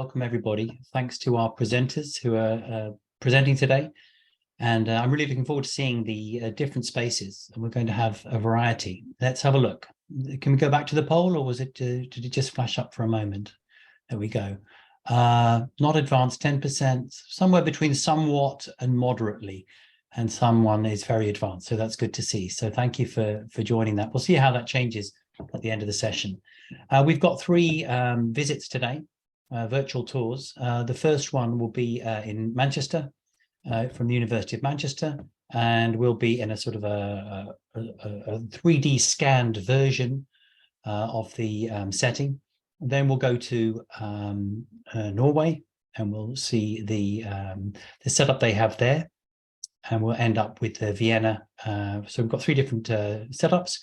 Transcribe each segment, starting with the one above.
welcome everybody. Thanks to our presenters who are presenting today. And I'm really looking forward to seeing the different spaces, and we're going to have a variety. Let's have a look. Can we go back to the poll, or was it, did it just flash up for a moment? There we go. Not advanced, 10%, somewhere between somewhat and moderately, and someone is very advanced. So that's good to see. So thank you for joining that. We'll see how that changes at the end of the session. We've got 3 visits today, virtual tours. The first one will be in Manchester, from the University of Manchester, and we'll be in a sort of a 3D scanned version of the setting. Then we'll go to Norway, and we'll see the setup they have there, and we'll end up with Vienna. So we've got 3 different setups.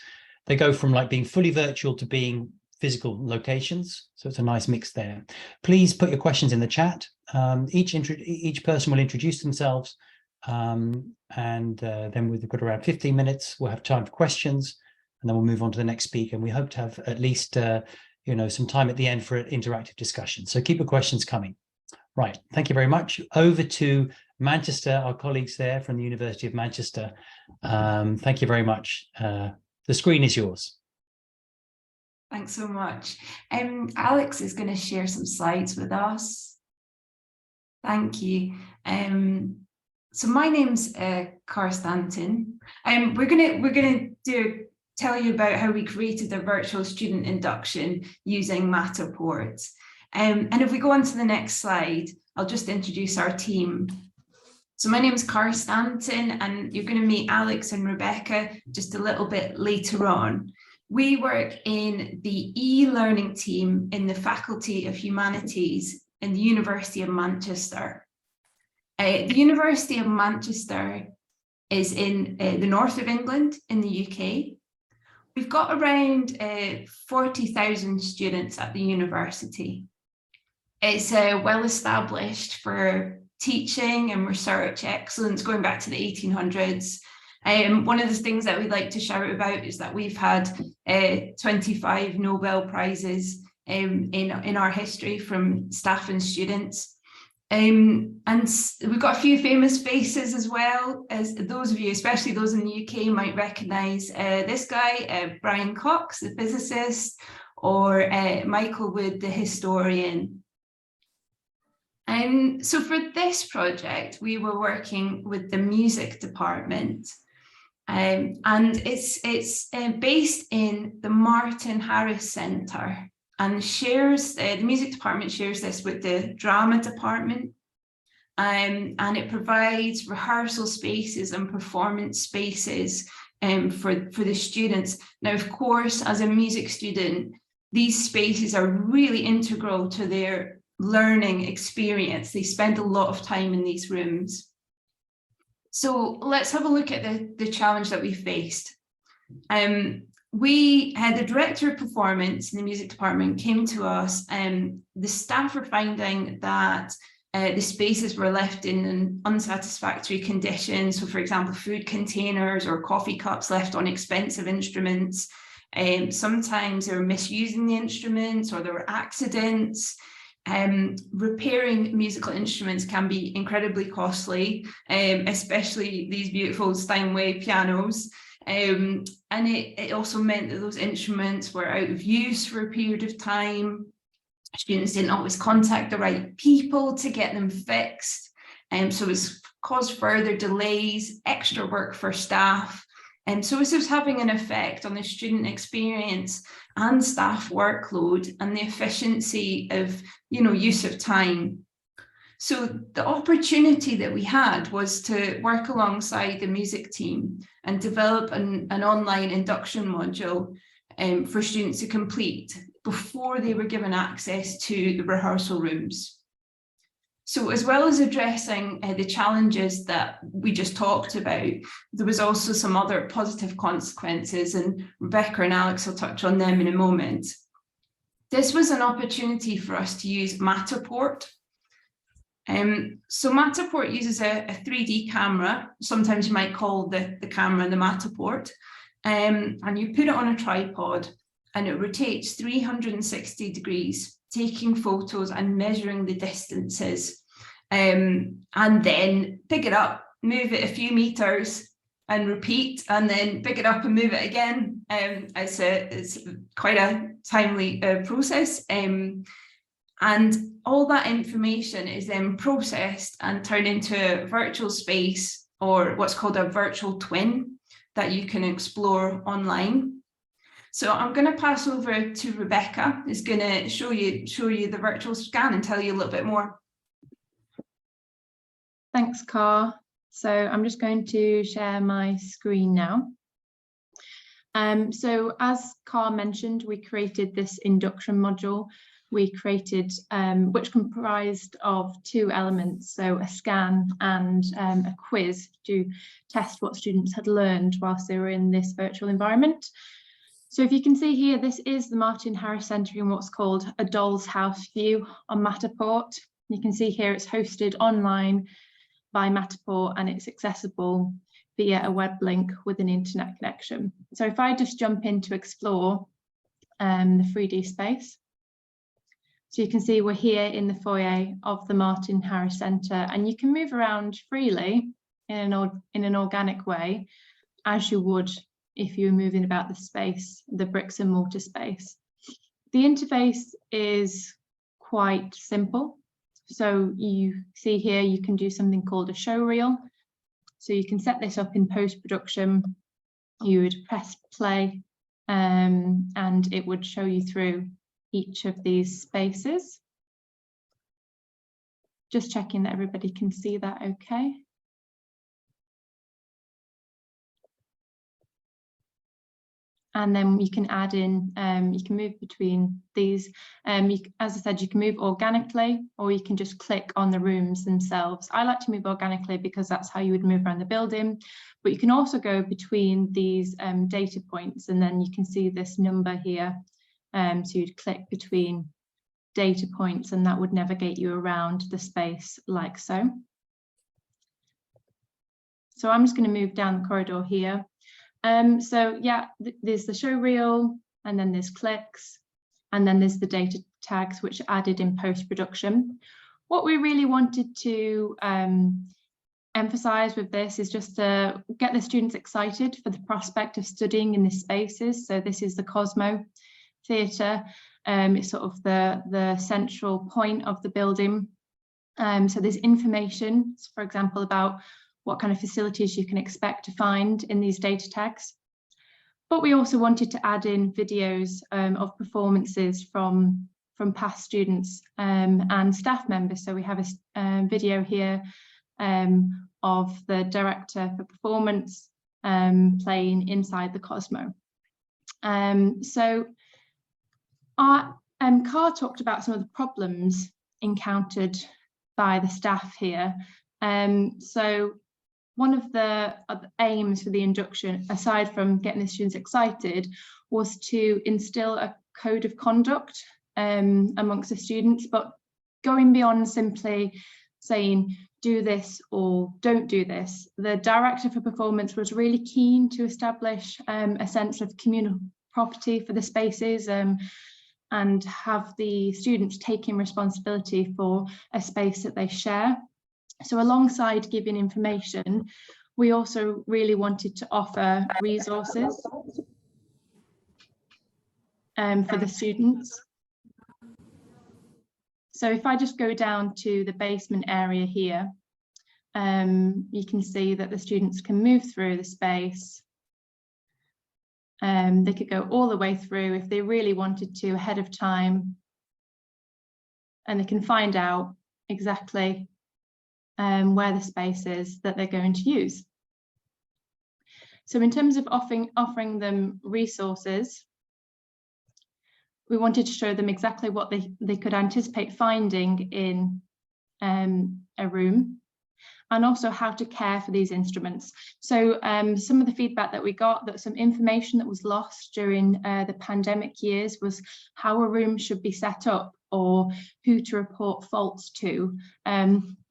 They go from like being fully virtual to being physical locations, so it's a nice mix there. Please put your questions in the chat. Each person will introduce themselves, and then we've got around 15 minutes. We'll have time for questions, and then we'll move on to the next speaker. And we hope to have at least some time at the end for an interactive discussion. So keep your questions coming. Right, thank you very much. Over to Manchester, our colleagues there from the University of Manchester. Thank you very much. The screen is yours. Thanks so much. Alex is going to share some slides with us. Thank you. So my name's Stanton. We're going to tell you about how we created a virtual student induction using Matterport. And if we go on to the next slide, I'll just introduce our team. So my name is Stanton, and you're going to meet Alex and Rebecca just a little bit later on. We work in the e-learning team in the Faculty of Humanities in the University of Manchester. The University of Manchester is in the north of England in the UK. We've got around 40,000 students at the university. It's well established for teaching and research excellence going back to the 1800s. One of the things that we'd like to shout about is that we've had 25 Nobel Prizes in our history from staff and students. And we've got a few famous faces as well, as those of you, especially those in the UK, might recognise this guy, Brian Cox, the physicist, or Michael Wood, the historian. So for this project, we were working with the music department. And it's based in the Martin Harris Centre, and shares the music department shares this with the drama department, and it provides rehearsal spaces and performance spaces for the students. Now, of course, as a music student, these spaces are really integral to their learning experience. They spend a lot of time in these rooms. So let's have a look at the challenge that we faced. We had the director of performance in the music department came to us, and the staff were finding that the spaces were left in unsatisfactory conditions. So, for example, food containers or coffee cups left on expensive instruments. Sometimes they were misusing the instruments, or there were accidents. Repairing musical instruments can be incredibly costly, especially these beautiful Steinway pianos. And it also meant that those instruments were out of use for a period of time. Students didn't always contact the right people to get them fixed. So it's caused further delays, extra work for staff. And so this was having an effect on the student experience and staff workload and the efficiency of, use of time. So the opportunity that we had was to work alongside the music team and develop an online induction module for students to complete before they were given access to the rehearsal rooms. So as well as addressing the challenges that we just talked about, there was also some other positive consequences, and Rebecca and Alex will touch on them in a moment. This was an opportunity for us to use Matterport. So Matterport uses a 3D camera, sometimes you might call the camera the Matterport, and you put it on a tripod, and it rotates 360 degrees. taking photos and measuring the distances, and then pick it up, move it a few meters and repeat, and then pick it up and move it again. It's quite a timely process. And all that information is then processed and turned into a virtual space, or what's called a virtual twin, that you can explore online. So I'm going to pass over to Rebecca, who's going to show you the virtual scan and tell you a little bit more. Thanks, Car. So I'm just going to share my screen now. So as Car mentioned, we created this induction module. We created, which comprised of 2 elements, so a scan and a quiz to test what students had learned whilst they were in this virtual environment. So if you can see here, this is the Martin Harris Centre in what's called a doll's house view on Matterport. You can see here it's hosted online by Matterport, and it's accessible via a web link with an internet connection. So if I just jump in to explore the 3D space, so you can see we're here in the foyer of the Martin Harris Centre, and you can move around freely in an organic way, as you would if you were moving about the space, the bricks and mortar space. The interface is quite simple. So you see here, you can do something called a show reel. So you can set this up in post-production. You would press play, and it would show you through each of these spaces. Just checking that everybody can see that okay. And then you can add in, you can move between these. As I said, you can move organically, or you can just click on the rooms themselves. I like to move organically because that's how you would move around the building. But you can also go between these data points, and then you can see this number here. So you'd click between data points, and that would navigate you around the space like so. So I'm just going to move down the corridor here. So yeah, there's the show reel, and then there's clicks, and then there's the data tags which are added in post-production. What we really wanted to emphasize with this is just to get the students excited for the prospect of studying in these spaces. So this is the Cosmo Theatre. It's sort of the central point of the building. So there's information, for example, about what kind of facilities you can expect to find in these data tags. But we also wanted to add in videos of performances from past students and staff members. So we have a video here of the director for performance playing inside the Cosmo. So our Car talked about some of the problems encountered by the staff here. So one of the aims for the induction, aside from getting the students excited, was to instill a code of conduct amongst the students, but going beyond simply saying do this or don't do this. The director for performance was really keen to establish a sense of communal property for the spaces and have the students taking responsibility for a space that they share. So alongside giving information, we also really wanted to offer resources for the students. So if I just go down to the basement area here, you can see that the students can move through the space. They could go all the way through if they really wanted to ahead of time, and they can find out exactly where the space is that they're going to use. So in terms of offering them resources, we wanted to show them exactly what they could anticipate finding in a room, and also how to care for these instruments. So some of the feedback that we got, that some information that was lost during the pandemic years, was how a room should be set up or who to report faults to,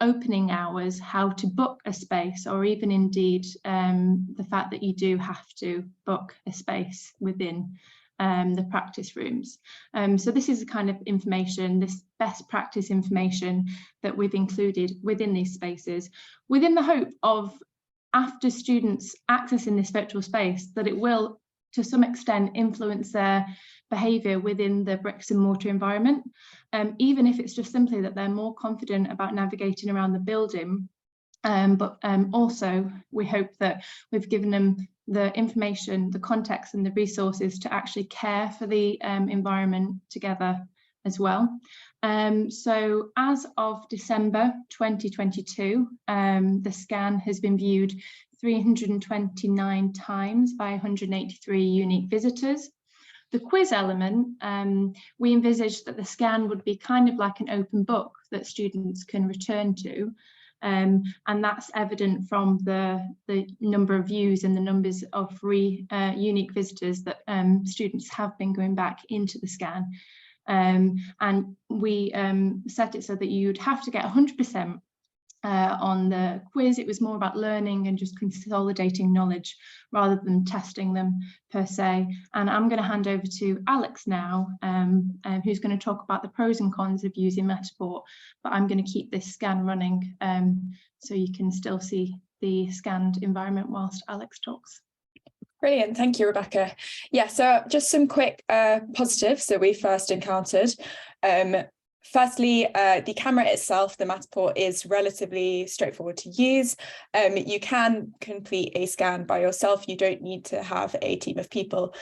opening hours, how to book a space, or even indeed the fact that you do have to book a space within the practice rooms. So this is the kind of information, this best practice information that we've included within these spaces, within the hope of, after students accessing this virtual space, that it will to some extent influence their behaviour within the bricks and mortar environment, even if it's just simply that they're more confident about navigating around the building. But also we hope that we've given them the information, the context and the resources to actually care for the environment together as well. So as of December 2022, the scan has been viewed 329 times by 183 unique visitors. The quiz element, we envisaged that the scan would be kind of like an open book that students can return to. And that's evident from the number of views and the numbers of unique visitors that students have been going back into the scan. And we set it so that you'd have to get 100% on the quiz. It was more about learning and just consolidating knowledge rather than testing them per se. And I'm going to hand over to Alex now, who's going to talk about the pros and cons of using Matterport, but I'm going to keep this scan running so you can still see the scanned environment whilst Alex talks. Brilliant, thank you, Rebecca. Yeah, so just some quick positives that we first encountered. Firstly, the camera itself, the Matterport, is relatively straightforward to use. You can complete a scan by yourself. You don't need to have a team of people.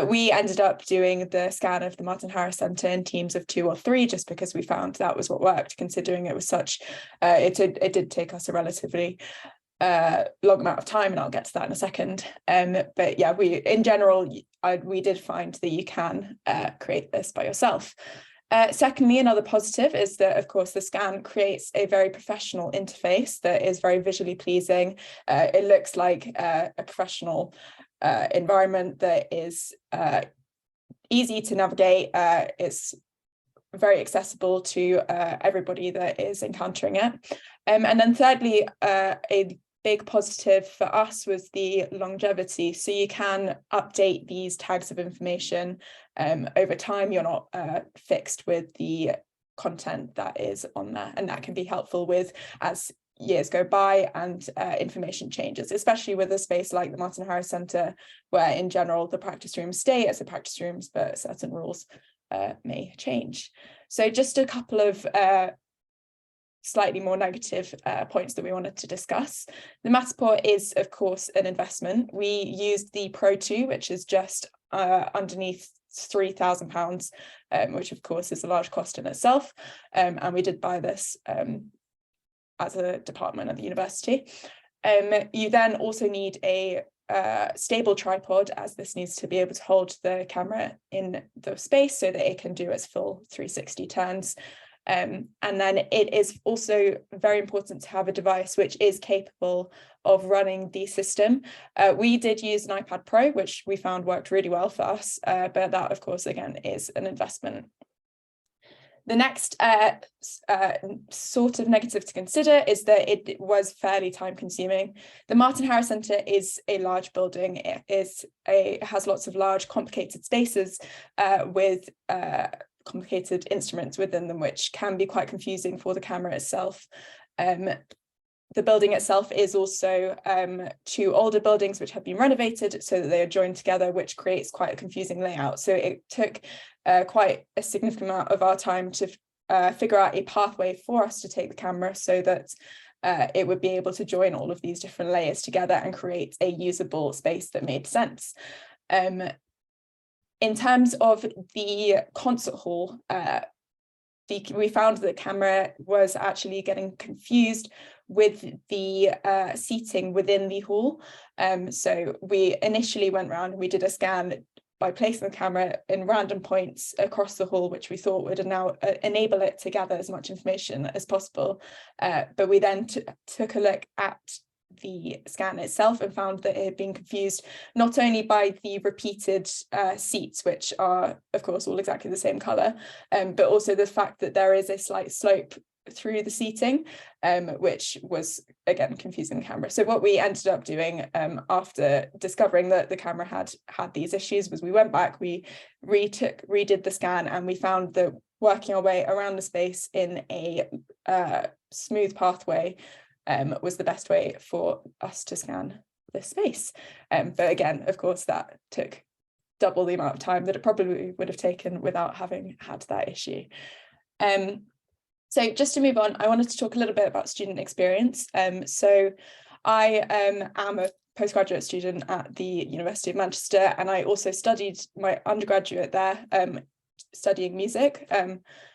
We ended up doing the scan of the Martin Harris Centre in teams of 2 or 3, just because we found that was what worked, considering it was such, it did take us a relatively long amount of time, and I'll get to that in a second. But yeah, in general, we did find that you can create this by yourself. Secondly, another positive is that, of course, the scan creates a very professional interface that is very visually pleasing. It looks like a professional environment that is easy to navigate. It's very accessible to everybody that is encountering it. And then thirdly, a big positive for us was the longevity. So you can update these tags of information over time. You're not fixed with the content that is on there, and that can be helpful with as years go by and information changes, especially with a space like the Martin Harris Centre, where in general the practice rooms stay as the practice rooms, but certain rules may change. So just a couple of slightly more negative points that we wanted to discuss. The Matterport is, of course, an investment. We used the Pro 2, which is just underneath £3,000, which of course is a large cost in itself. And we did buy this as a department at the university. You then also need a stable tripod, as this needs to be able to hold the camera in the space so that it can do its full 360 turns. And then it is also very important to have a device which is capable of running the system. We did use an iPad Pro, which we found worked really well for us, but that, of course, again, is an investment. The next sort of negative to consider is that it was fairly time consuming. The Martin Harris Centre is a large building. It has lots of large, complicated spaces with complicated instruments within them, which can be quite confusing for the camera itself. The building itself is also 2 older buildings which have been renovated so that they are joined together, which creates quite a confusing layout. So it took quite a significant amount of our time to figure out a pathway for us to take the camera so that it would be able to join all of these different layers together and create a usable space that made sense. In terms of the concert hall, we found that the camera was actually getting confused with the seating within the hall. So we initially went around and we did a scan by placing the camera in random points across the hall, which we thought would now enable it to gather as much information as possible. But we then took a look at the scan itself and found that it had been confused not only by the repeated seats, which are of course all exactly the same colour, but also the fact that there is a slight slope through the seating, which was again confusing the camera. So what we ended up doing after discovering that the camera had these issues was we went back, we redid the scan, and we found that working our way around the space in a smooth pathway was the best way for us to scan this space. But again, of course, that took double the amount of time that it probably would have taken without having had that issue. So just to move on, I wanted to talk a little bit about student experience. So I am a postgraduate student at the University of Manchester, and I also studied my undergraduate there, studying music.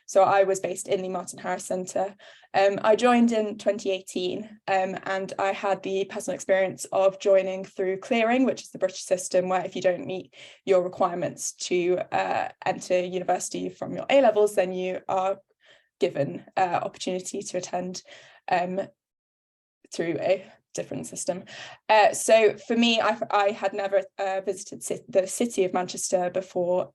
So I was based in the Martin Harris Centre. I joined in 2018, and I had the personal experience of joining through clearing, which is the British system where if you don't meet your requirements to enter university from your A-levels, then you are given opportunity to attend through a different system. So for me, I had never visited the city of Manchester before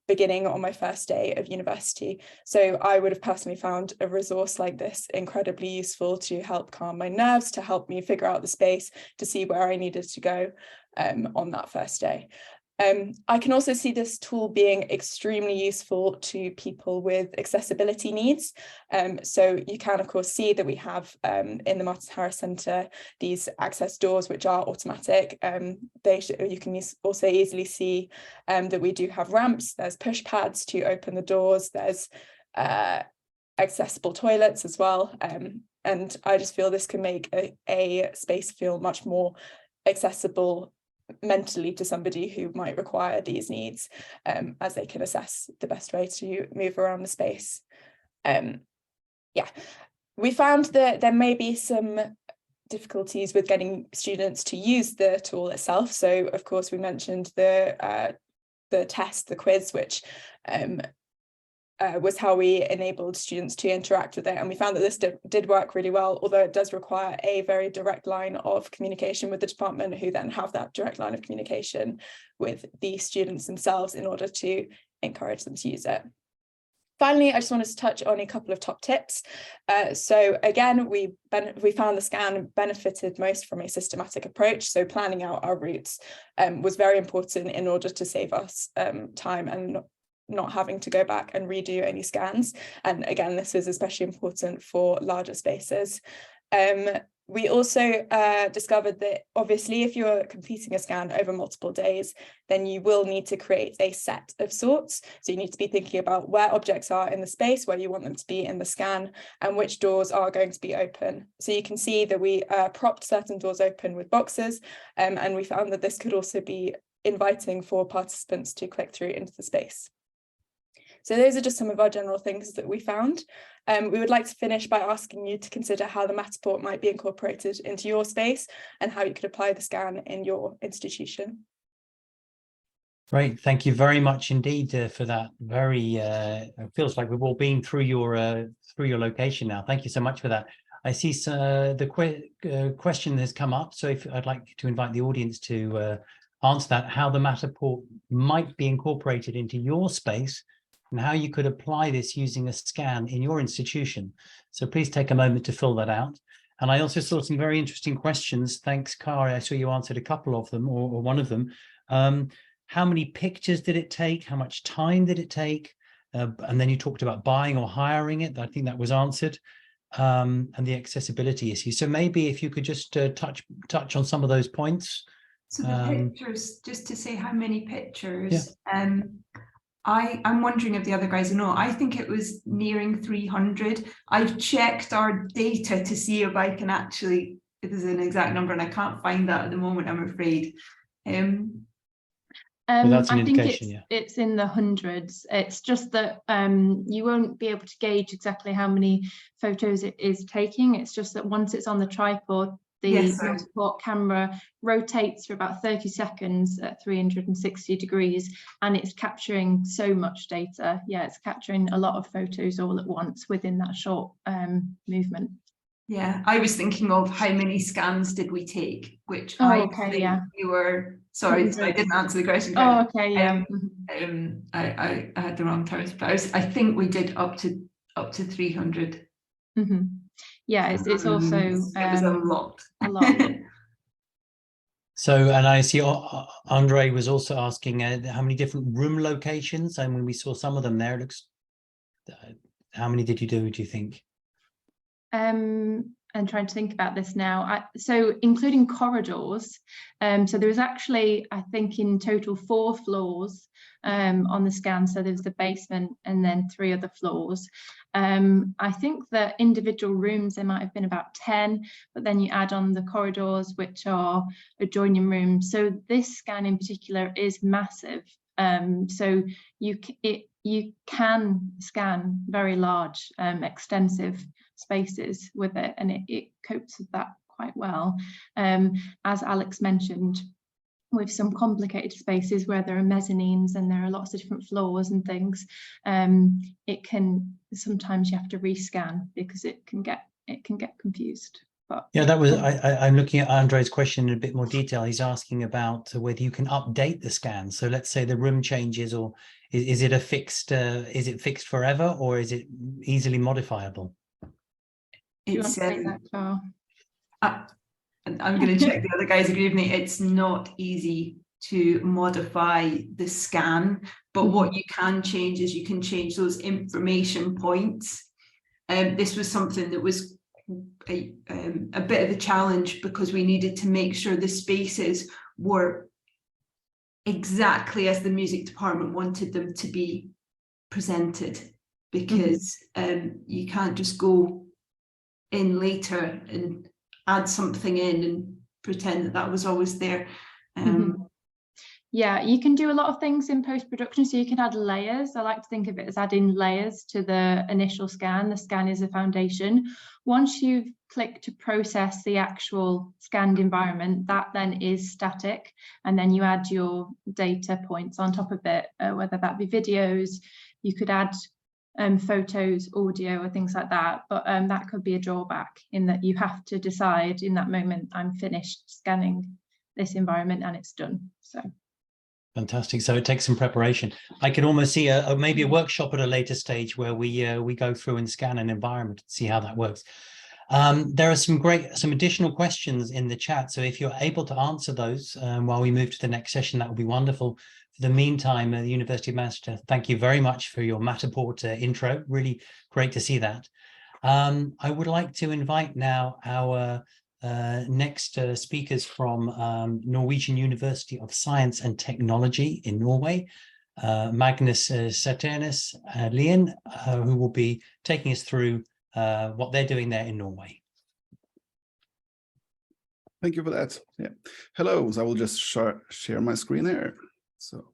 beginning on my first day of university. So I would have personally found a resource like this incredibly useful to help calm my nerves, to help me figure out the space, to see where I needed to go on that first day. I can also see this tool being extremely useful to people with accessibility needs. So you can, of course, see that we have in the Martin Harris Centre these access doors which are automatic. You can also easily see that we do have ramps. There's push pads to open the doors. There's accessible toilets as well. And I just feel this can make a space feel much more accessible mentally to somebody who might require these needs, as they can assess the best way to move around the space. We found that there may be some difficulties with getting students to use the tool itself. So of course we mentioned the test, the quiz, which was how we enabled students to interact with it. And we found that this did work really well, although it does require a very direct line of communication with the department, who then have that direct line of communication with the students themselves in order to encourage them to use it. Finally, I just wanted to touch on a couple of top tips. So again, we found the scan benefited most from a systematic approach. So planning out our routes was very important in order to save us time and not having to go back and redo any scans. And again, this is especially important for larger spaces. We also discovered that obviously if you're completing a scan over multiple days, then you will need to create a set of sorts. So you need to be thinking about where objects are in the space, where you want them to be in the scan, and which doors are going to be open. So you can see that we propped certain doors open with boxes, and we found that this could also be inviting for participants to click through into the space. So those are just some of our general things that we found. We would like to finish by asking you to consider how the Matterport might be incorporated into your space and how you could apply the scan in your institution. Great, thank you very much indeed for that. Very, it feels like we've all been through your location now. Thank you so much for that. I see the question has come up, so if I'd like to invite the audience to answer that, how the Matterport might be incorporated into your space and how you could apply this using a scan in your institution. So please take a moment to fill that out. And I also saw some very interesting questions. Thanks, Kari. I saw you answered a couple of them, or one of them. How many pictures did it take? How much time did it take? And then you talked about buying or hiring it. I think that was answered. And the accessibility issue. So maybe if you could just touch on some of those points. So the pictures, just to say how many pictures, yeah. I'm wondering if the other guys know. I think it was nearing 300. I've checked our data to see if I can actually, if there's an exact number, and I can't find that at the moment, I'm afraid. That's an I think indication, it's in the hundreds. It's just that you won't be able to gauge exactly how many photos it is taking. It's just that once it's on the tripod, the Matterport camera rotates for about 30 seconds at 360 degrees, and it's capturing so much data. Yeah, it's capturing a lot of photos all at once within that short movement. Yeah, I was thinking of how many scans did we take, which you were, sorry, so I didn't answer the question correctly. Oh, okay, yeah. I had the wrong terms, but I think we did up to up to 300. Mm-hmm. Yeah, it's also it was a lot. A lot. So, and I see Andre was also asking how many different room locations. And when we saw some of them there, it looks. How many did you do you think? I'm trying to think about this now. So including corridors, so there was actually, I think, in total 4 floors on the scan. So there was the basement and then 3 other floors. I think the individual rooms, there might have been about 10, but then you add on the corridors, which are adjoining rooms. So this scan in particular is massive. So you can scan very large, extensive spaces with it, and it copes with that quite well. As Alex mentioned, with some complicated spaces where there are mezzanines and there are lots of different floors and things, it can sometimes you have to rescan because it can get confused. But yeah, that was I'm looking at Andre's question in a bit more detail. He's asking about whether you can update the scan. So let's say the room changes, or is it a fixed? Is it fixed forever, or is it easily modifiable? It's I'm going to check the other guys agree with me. It's not easy to modify the scan, but what you can change is you can change those information points. This was something that was a bit of a challenge because we needed to make sure the spaces were exactly as the music department wanted them to be presented, because you can't just go in later and add something in and pretend that that was always there. Yeah, you can do a lot of things in post-production. So you can add layers. I like to think of it as adding layers to the initial scan. The scan is a foundation. Once you've clicked to process the actual scanned environment, that then is static. And then you add your data points on top of it, whether that be videos, you could add photos, audio, or things like that. But that could be a drawback in that you have to decide in that moment, I'm finished scanning this environment and it's done. So fantastic. So it takes some preparation. I can almost see maybe a workshop at a later stage where we go through and scan an environment and see how that works. There are some additional questions in the chat. So if you're able to answer those while we move to the next session, that would be wonderful. For the meantime, the University of Manchester, thank you very much for your Matterport intro. Really great to see that. I would like to invite now our next speakers from Norwegian University of Science and Technology in Norway, Magnus, Sæternes, Lian, who will be taking us through what they're doing there in Norway. Thank you for that. Yeah. Hello, so I will just share my screen here. So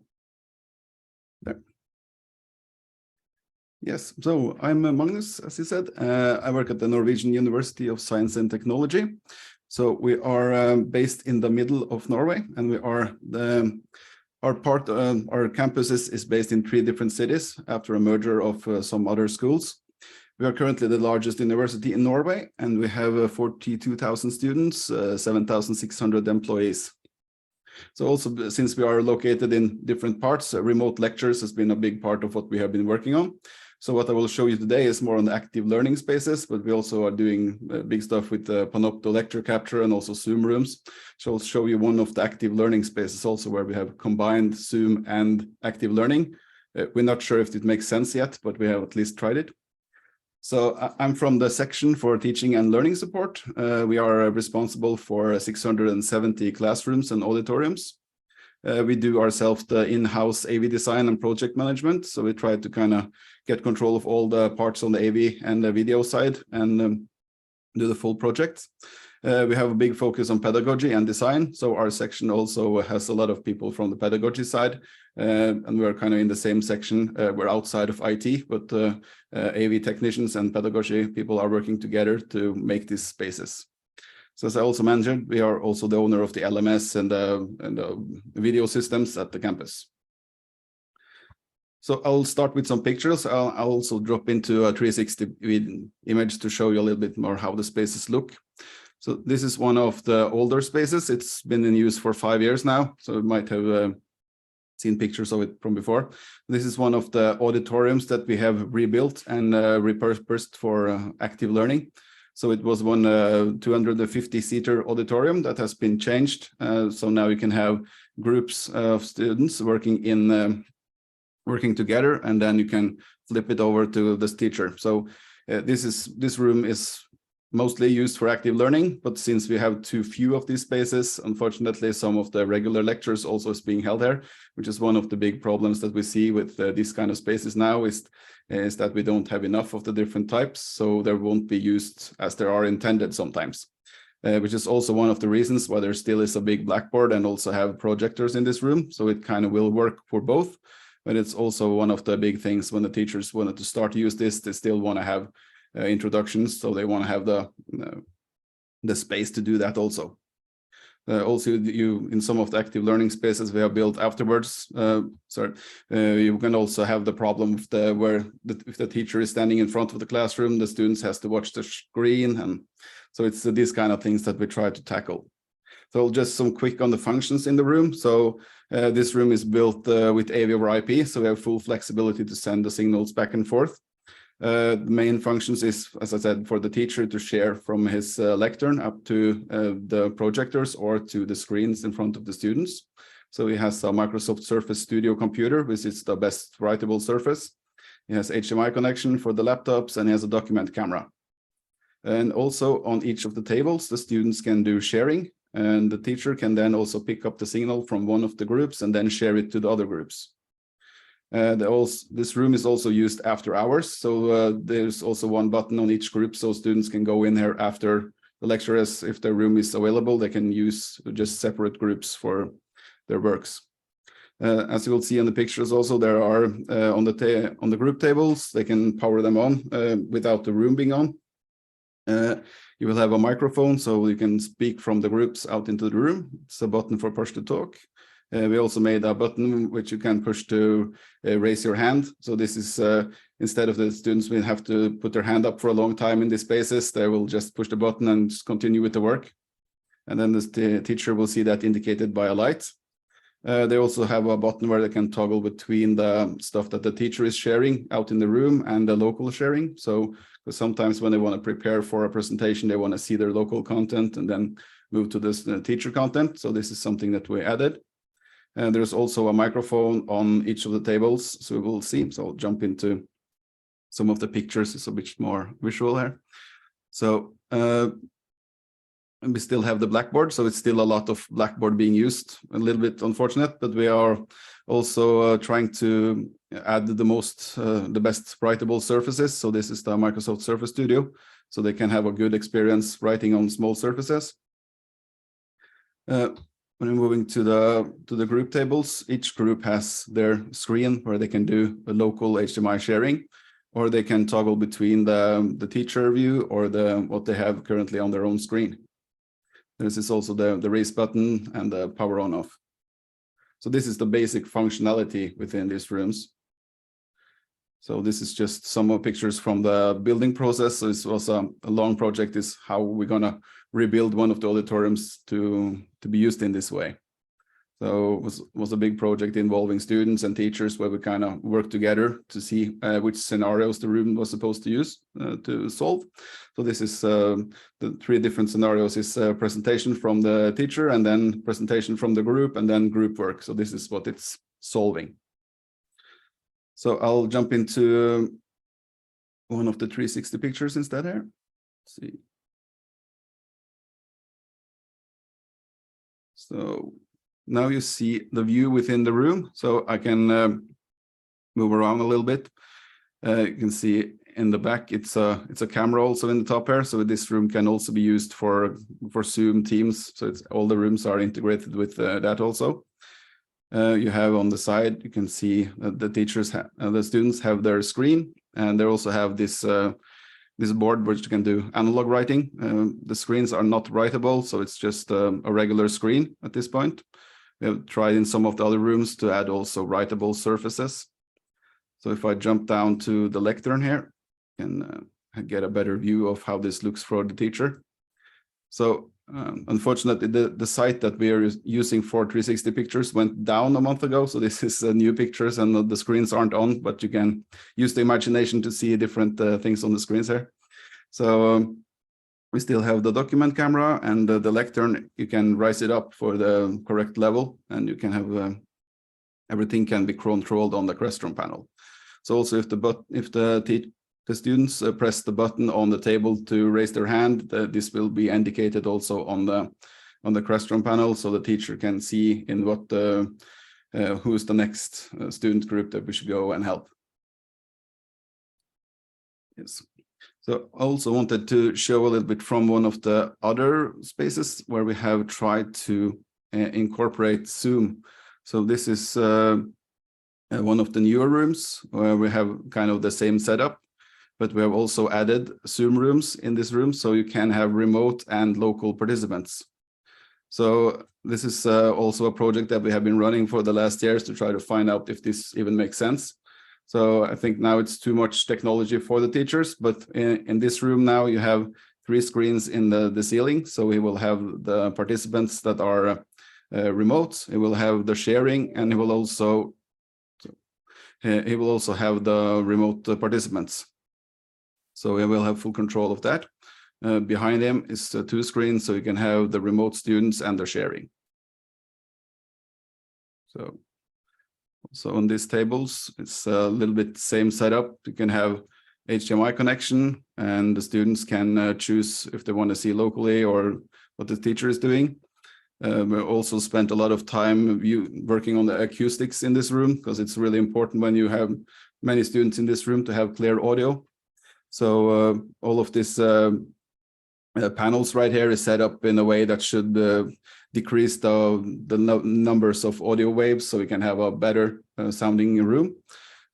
there. Yes, so I'm Magnus, as you said. I work at the Norwegian University of Science and Technology. So we are based in the middle of Norway, and we are our campus is based in 3 different cities after a merger of some other schools. We are currently the largest university in Norway, and we have 42,000 students, 7,600 employees. So also, since we are located in different parts, remote lectures has been a big part of what we have been working on. So what I will show you today is more on the active learning spaces, but we also are doing big stuff with the Panopto lecture capture and also Zoom rooms. So I'll show you one of the active learning spaces also where we have combined Zoom and active learning. We're not sure if it makes sense yet, but we have at least tried it. So I'm from the section for teaching and learning support. We are responsible for 670 classrooms and auditoriums. We do ourselves the in-house AV design and project management. So we try to kind of get control of all the parts on the AV and the video side and do the full project. We have a big focus on pedagogy and design. So our section also has a lot of people from the pedagogy side. And we're kind of in the same section. We're outside of IT, but AV technicians and pedagogy people are working together to make these spaces. So as I also mentioned, we are also the owner of the LMS and the video systems at the campus. So I'll start with some pictures. I'll also drop into a 360 image to show you a little bit more how the spaces look. So this is one of the older spaces. It's been in use for 5 years now. So it might have seen pictures of it from before. This is one of the auditoriums that we have rebuilt and repurposed for active learning. So it was one 250-seater auditorium that has been changed. So now you can have groups of students working together, and then you can flip it over to this teacher. So this room is mostly used for active learning, but since we have too few of these spaces, unfortunately, some of the regular lectures also is being held there, which is one of the big problems that we see with these kind of spaces now is that we don't have enough of the different types, so they won't be used as they are intended sometimes, which is also one of the reasons why there still is a big blackboard and also have projectors in this room, so it kind of will work for both. But it's also one of the big things when the teachers wanted to start to use this, they still want to have introductions, so they want to have the space to do that also. Also, in some of the active learning spaces we have built afterwards, you can also have the problem of if the teacher is standing in front of the classroom, the students has to watch the screen, and so it's these kind of things that we try to tackle. So just some quick on the functions in the room. So this room is built with AV over IP, so we have full flexibility to send the signals back and forth. The main functions is, as I said, for the teacher to share from his lectern up to the projectors or to the screens in front of the students. So he has a Microsoft Surface Studio computer, which is the best writable surface. He has HDMI connection for the laptops, and he has a document camera. And also on each of the tables, the students can do sharing, and the teacher can then also pick up the signal from one of the groups and then share it to the other groups. This room is also used after hours, so there's also one button on each group, so students can go in here after the lecture. As if their room is available, they can use just separate groups for their works. As you will see in the pictures, also there are on the group tables, they can power them on without the room being on. You will have a microphone, so you can speak from the groups out into the room. It's a button for push to talk. We also made a button which you can push to raise your hand. So this is instead of the students will have to put their hand up for a long time in these spaces, they will just push the button and just continue with the work. And then the teacher will see that indicated by a light. They also have a button where they can toggle between the stuff that the teacher is sharing out in the room and the local sharing. So sometimes when they want to prepare for a presentation, they want to see their local content and then move to this teacher content. So this is something that we added. And there's also a microphone on each of the tables, so we will see. So I'll jump into some of the pictures. It's a bit more visual here. So we still have the blackboard, so it's still a lot of blackboard being used. A little bit unfortunate, but we are also trying to add the best writable surfaces. So this is the Microsoft Surface Studio, so they can have a good experience writing on small surfaces. When we're moving to the group tables, each group has their screen where they can do a local HDMI sharing, or they can toggle between the teacher view or what they have currently on their own screen. This is also the raise button and the power on off. So this is the basic functionality within these rooms. So this is just some more pictures from the building process. So this was a long project, is how we're gonna rebuild one of the auditoriums to be used in this way. So it was a big project involving students and teachers where we kind of worked together to see which scenarios the room was supposed to use to solve. So this is the 3 different scenarios is presentation from the teacher, and then presentation from the group, and then group work. So this is what it's solving. So I'll jump into one of the 360 pictures instead here. Let's see. So now you see the view within the room. So I can move around a little bit. You can see in the back, it's a camera also in the top here. So this room can also be used for Zoom, Teams. So all the rooms are integrated with that also. You have on the side, you can see the teachers, the students have their screen, and they also have this board which you can do analog writing. The screens are not writable, so it's just a regular screen at this point. We have tried in some of the other rooms to add also writable surfaces. So if I jump down to the lectern here, you can get a better view of how this looks for the teacher. So Unfortunately, the site that we are using for 360 pictures went down a month ago. So this is new pictures and the screens aren't on, but you can use the imagination to see different things on the screens here. So we still have the document camera and the lectern. You can rise it up for the correct level, and you can have everything can be controlled on the classroom panel. So also if the students press the button on the table to raise their hand, this will be indicated also on the classroom panel, so the teacher can see in what who is the next student group that we should go and help. Yes. So I also wanted to show a little bit from one of the other spaces where we have tried to incorporate Zoom. So this is one of the newer rooms where we have kind of the same setup, but we have also added Zoom rooms in this room, so you can have remote and local participants. So this is also a project that we have been running for the last years to try to find out if this even makes sense. So I think now it's too much technology for the teachers, but in this room now you have 3 screens in the ceiling. So we will have the participants that are remote, it will have the sharing, and it will also have the remote participants. So we will have full control of that. Behind him is 2 screens, so you can have the remote students and the sharing. So on these tables, it's a little bit same setup. You can have HDMI connection, and the students can choose if they want to see locally or what the teacher is doing. We also spent a lot of time working on the acoustics in this room, because it's really important when you have many students in this room to have clear audio. So all of this panels right here is set up in a way that should decrease the numbers of audio waves, so we can have a better sounding room.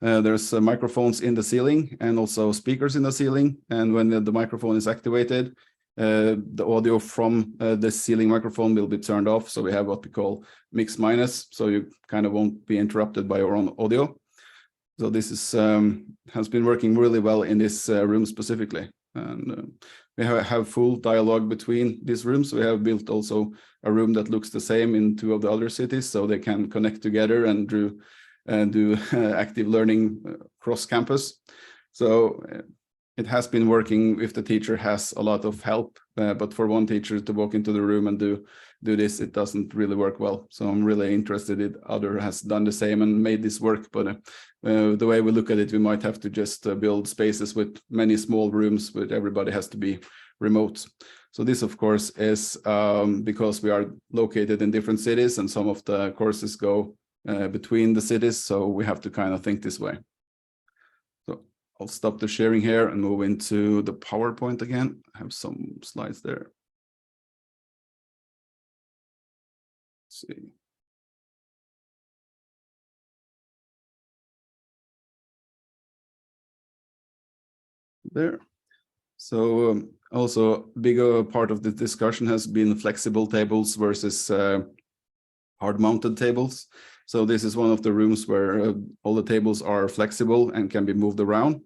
There's microphones in the ceiling and also speakers in the ceiling. And when the microphone is activated, the audio from the ceiling microphone will be turned off. So we have what we call mix minus, so you kind of won't be interrupted by your own audio. So this is has been working really well in this room specifically. And we have full dialogue between these rooms. We have built also a room that looks the same in 2 of the other cities, so they can connect together and do active learning cross campus. So it has been working if the teacher has a lot of help, but for one teacher to walk into the room and do this, it doesn't really work well. So I'm really interested if other has done the same and made this work. But the way we look at it, we might have to just build spaces with many small rooms, but everybody has to be remote. So this, of course, is because we are located in different cities and some of the courses go between the cities. So we have to kind of think this way. So I'll stop the sharing here and move into the PowerPoint again. I have some slides there. Let's see. There. So also a bigger part of the discussion has been flexible tables versus hard-mounted tables. So this is one of the rooms where all the tables are flexible and can be moved around.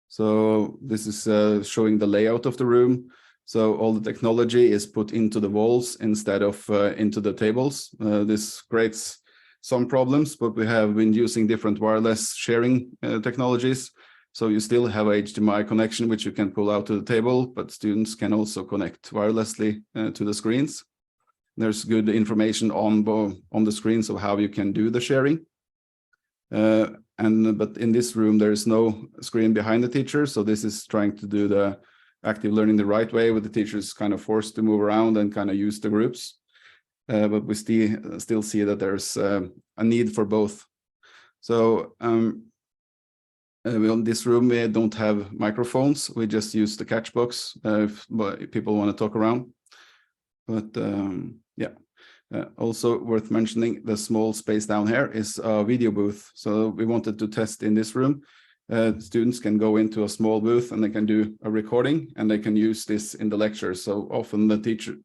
So this is showing the layout of the room. So all the technology is put into the walls instead of into the tables. This creates some problems, but we have been using different wireless sharing technologies. So you still have a HDMI connection, which you can pull out to the table, but students can also connect wirelessly to the screens. There's good information on the screens of how you can do the sharing. But in this room, there is no screen behind the teacher. So this is trying to do the active learning the right way, with the teachers kind of forced to move around and kind of use the groups. But we still see that there's a need for both. So in this room, we don't have microphones. We just use the catch box if people want to talk around. But yeah, also worth mentioning, the small space down here is a video booth. So we wanted to test in this room. Students can go into a small booth and they can do a recording, and they can use this in the lecture. So often the teachers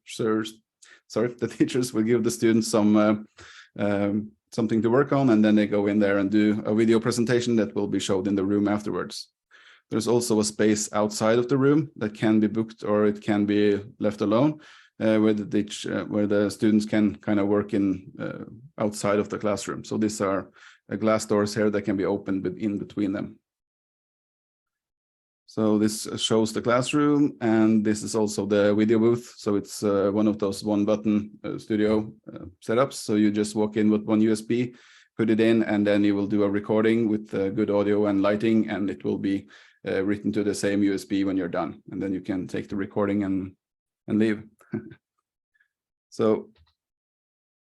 will give the students some something to work on, and then they go in there and do a video presentation that will be showed in the room afterwards. There's also a space outside of the room that can be booked or it can be left alone. where the students can kind of work in outside of the classroom. So these are glass doors here that can be opened in between them. So this shows the classroom, and this is also the video booth. So it's one of those one-button studio setups. So you just walk in with one USB, put it in, and then you will do a recording with good audio and lighting, and it will be written to the same USB when you're done. And then you can take the recording and leave. So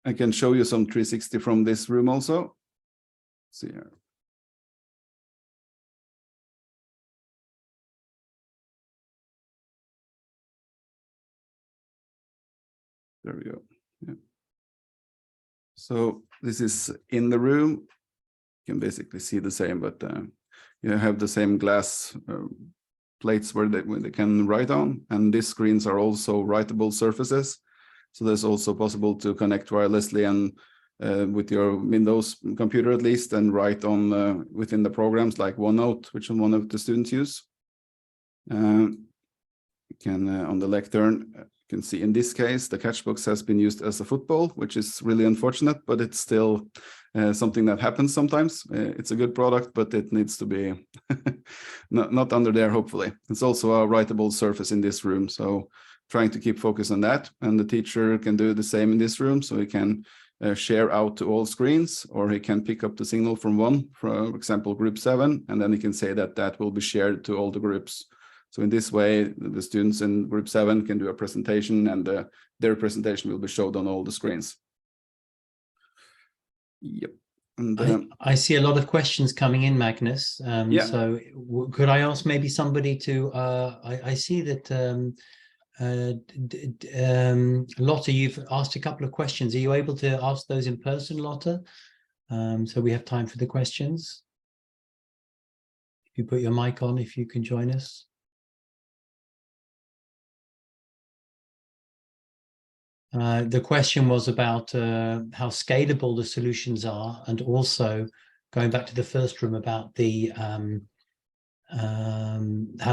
I can show you some 360 from this room also. Let's see here. There we go. Yeah. So this is in the room. You can basically see the same, but you have the same glass plates where they can write on. And these screens are also writable surfaces. So there's also possible to connect wirelessly and with your Windows computer at least, and write on within the programs like OneNote, which one of the students use. You can on the lectern. You can see in this case, the catchbox has been used as a football, which is really unfortunate, but it's still something that happens sometimes. It's a good product, but it needs to be not under there, hopefully. It's also a writable surface in this room, so trying to keep focus on that. And the teacher can do the same in this room, so he can share out to all screens, or he can pick up the signal from one, for example, group 7, and then he can say that that will be shared to all the groups. So in this way, the students in group 7 can do a presentation, and their presentation will be showed on all the screens. Yep. And I see a lot of questions coming in, Magnus. Yeah. So could I ask maybe somebody to, I see that Lotta, you've asked a couple of questions. Are you able to ask those in person, Lotta? So we have time for the questions. If you put your mic on, if you can join us. The question was about how scalable the solutions are, and also going back to the first room about the how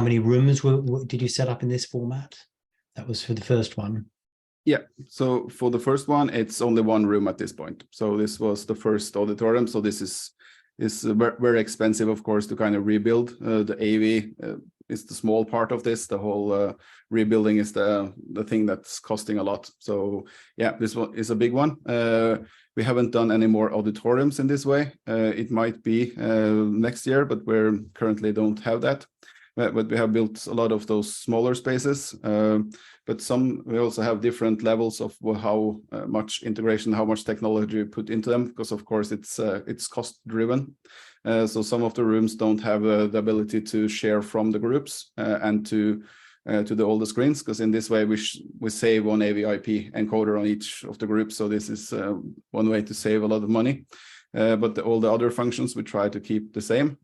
many rooms did you set up in this format? That was for the first one. Yeah, so for the first one, it's only one room at this point. So this was the first auditorium. So this is very expensive, of course, to kind of rebuild. The AV is the small part of this. The whole rebuilding is the thing that's costing a lot. So yeah, this one is a big one. We haven't done any more auditoriums in this way. It might be next year, but we currently don't have that. But we have built a lot of those smaller spaces. But we also have different levels of how much integration, how much technology we put into them, because of course it's cost driven. So some of the rooms don't have the ability to share from the groups and to all the screens, because in this way we save one AV/IP encoder on each of the groups. So this is one way to save a lot of money. But all the other functions we try to keep the same.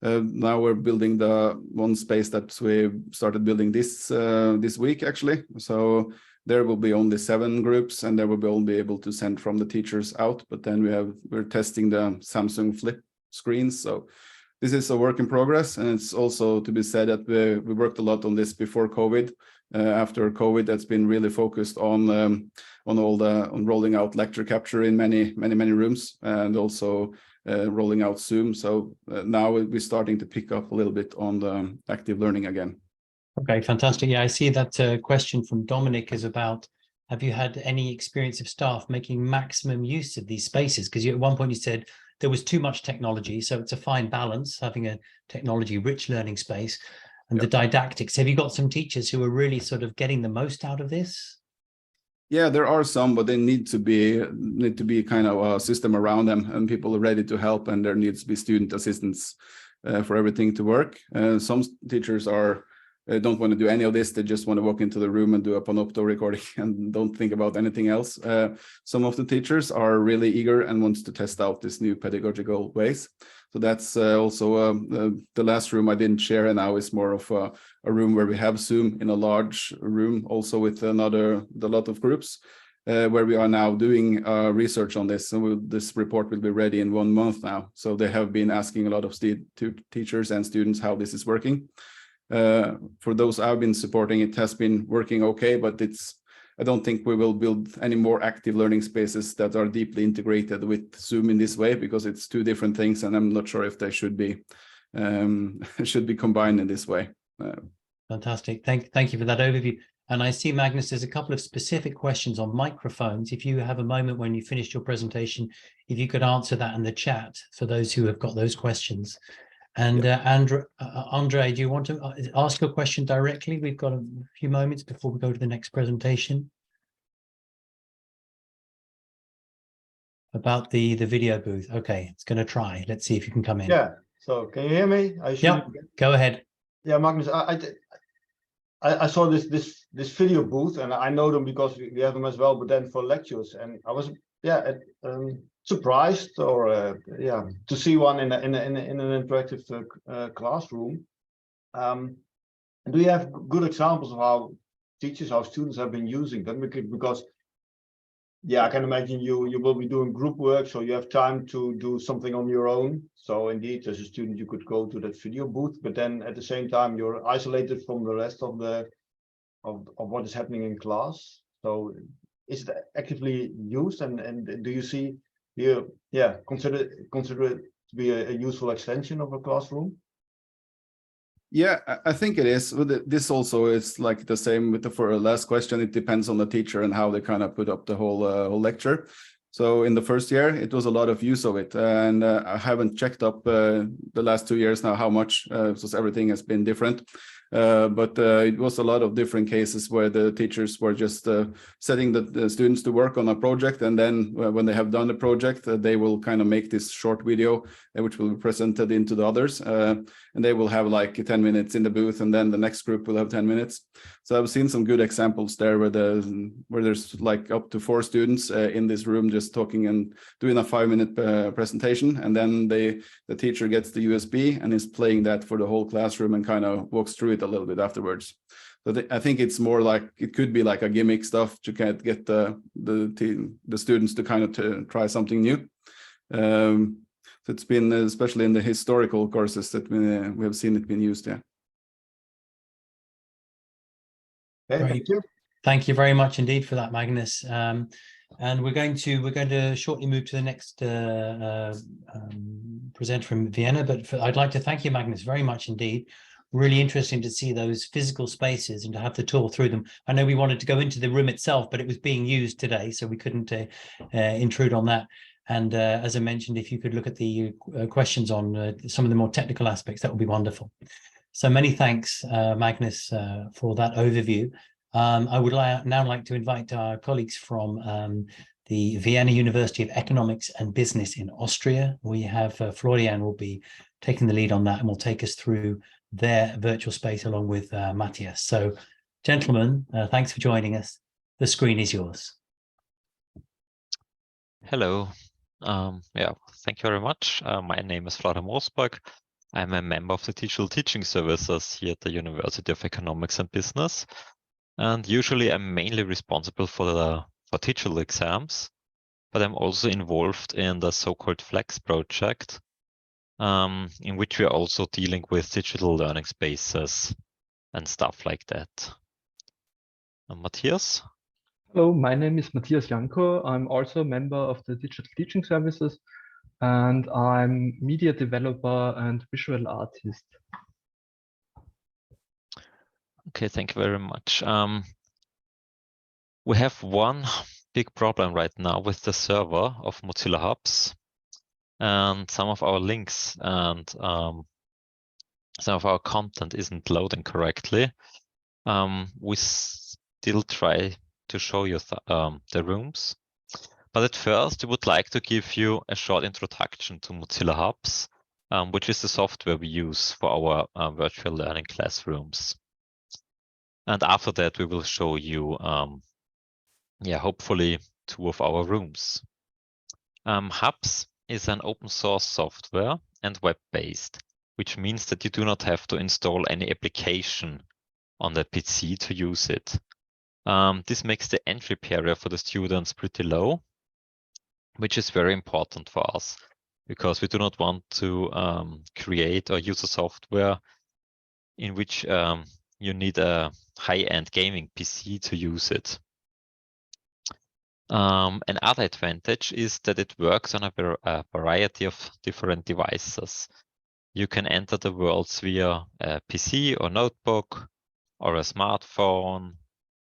Now we're building the one space that we started building this week, actually. So there will be only 7 groups, and there will be only able to send from the teachers out. But then we're testing the Samsung Flip screens. So this is a work in progress, and it's also to be said that we worked a lot on this before COVID. After COVID, that's been really focused on rolling out lecture capture in many rooms, and also rolling out Zoom. So now we're starting to pick up a little bit on the active learning again. Okay, fantastic. Yeah, I see that question from Dominic is about, have you had any experience of staff making maximum use of these spaces? Because at one point you said there was too much technology, so it's a fine balance, having a technology-rich learning space, and the didactics. Have you got some teachers who are really sort of getting the most out of this? Yeah, there are some, but they need to be kind of a system around them, and people are ready to help, and there needs to be student assistance for everything to work. Some teachers don't want to do any of this. They just want to walk into the room and do a Panopto recording and don't think about anything else. Some of the teachers are really eager and wants to test out these new pedagogical ways. So that's also the last room I didn't share, and now is more of a room where we have Zoom in a large room, also with a lot of groups, where we are now doing research on this. So this report will be ready in 1 month now. So they have been asking a lot of teachers and students how this is working. For those I've been supporting, it has been working okay, but I don't think we will build any more active learning spaces that are deeply integrated with Zoom in this way, because it's two different things, and I'm not sure if they should be combined in this way. Fantastic. Thank you for that overview. And I see, Magnus, there's a couple of specific questions on microphones. If you have a moment when you finished your presentation, if you could answer that in the chat for those who have got those questions. And Andre, do you want to ask your question directly? We've got a few moments before we go to the next presentation. About the video booth. Okay, it's going to try. Let's see if you can come in. Yeah. So can you hear me? Yeah. Go ahead. Yeah, Magnus. I saw this video booth, and I know them because we have them as well. But then for lectures, and I was surprised, or to see one in an interactive classroom. Do you have good examples of how students have been using them? Because I can imagine you will be doing group work, so you have time to do something on your own. So indeed, as a student, you could go to that video booth, but then at the same time, you're isolated from the rest of what is happening in class. So is it actively used, and do you see consider it to be a useful extension of a classroom? Yeah, I think it is. This also is like the same with the last question. It depends on the teacher and how they kind of put up the whole lecture. So in the first year, it was a lot of use of it, and I haven't checked up the last 2 years now how much, because everything has been different. But it was a lot of different cases where the teachers were just setting the students to work on a project, and then when they have done the project, they will kind of make this short video, which will be presented into the others, and they will have like 10 minutes in the booth, and then the next group will have 10 minutes. So I've seen some good examples there where there's like up to 4 students in this room just talking and doing a 5-minute presentation, and then the teacher gets the USB and is playing that for the whole classroom and kind of walks through it a little bit afterwards. So I think it's more like, it could be like a gimmick stuff to kind of get the students to kind of to try something new. So it's been, especially in the historical courses, that we have seen it being used. Yeah. Okay, thank you. Thank you very much indeed for that, Magnus. And we're going to shortly move to the next presenter from Vienna. But I'd like to thank you, Magnus, very much indeed. Really interesting to see those physical spaces and to have the tour through them. I know we wanted to go into the room itself, but it was being used today, so we couldn't intrude on that. And as I mentioned, if you could look at the questions on some of the more technical aspects, that would be wonderful. So many thanks, Magnus, for that overview. I would now like to invite our colleagues from the Vienna University of Economics and Business in Austria. We have Florian will be taking the lead on that and will take us through their virtual space along with Matthias. So, gentlemen, thanks for joining us. The screen is yours. Hello. Thank you very much. My name is Florian Mosböck. I'm a member of the Digital Teaching Services here at the University of Economics and Business. And usually I'm mainly responsible for digital exams, but I'm also involved in the so-called Flex project, in which we are also dealing with digital learning spaces and stuff like that. Matthias? Hello, my name is Matthias Janko. I'm also a member of the Digital Teaching Services, and I'm media developer and visual artist. Okay, thank you very much. We have one big problem right now with the server of Mozilla Hubs, and some of our links and some of our content isn't loading correctly. We still try to show you the rooms, but at first we would like to give you a short introduction to Mozilla Hubs, which is the software we use for our virtual learning classrooms. And after that, we will show you, hopefully 2 of our rooms. Hubs is an open source software and web-based, which means that you do not have to install any application on the PC to use it. This makes the entry barrier for the students pretty low, which is very important for us, because we do not want to create or use a software in which you need a high-end gaming PC to use it. Another advantage is that it works on a variety of different devices. You can enter the worlds via a PC or notebook, or a smartphone,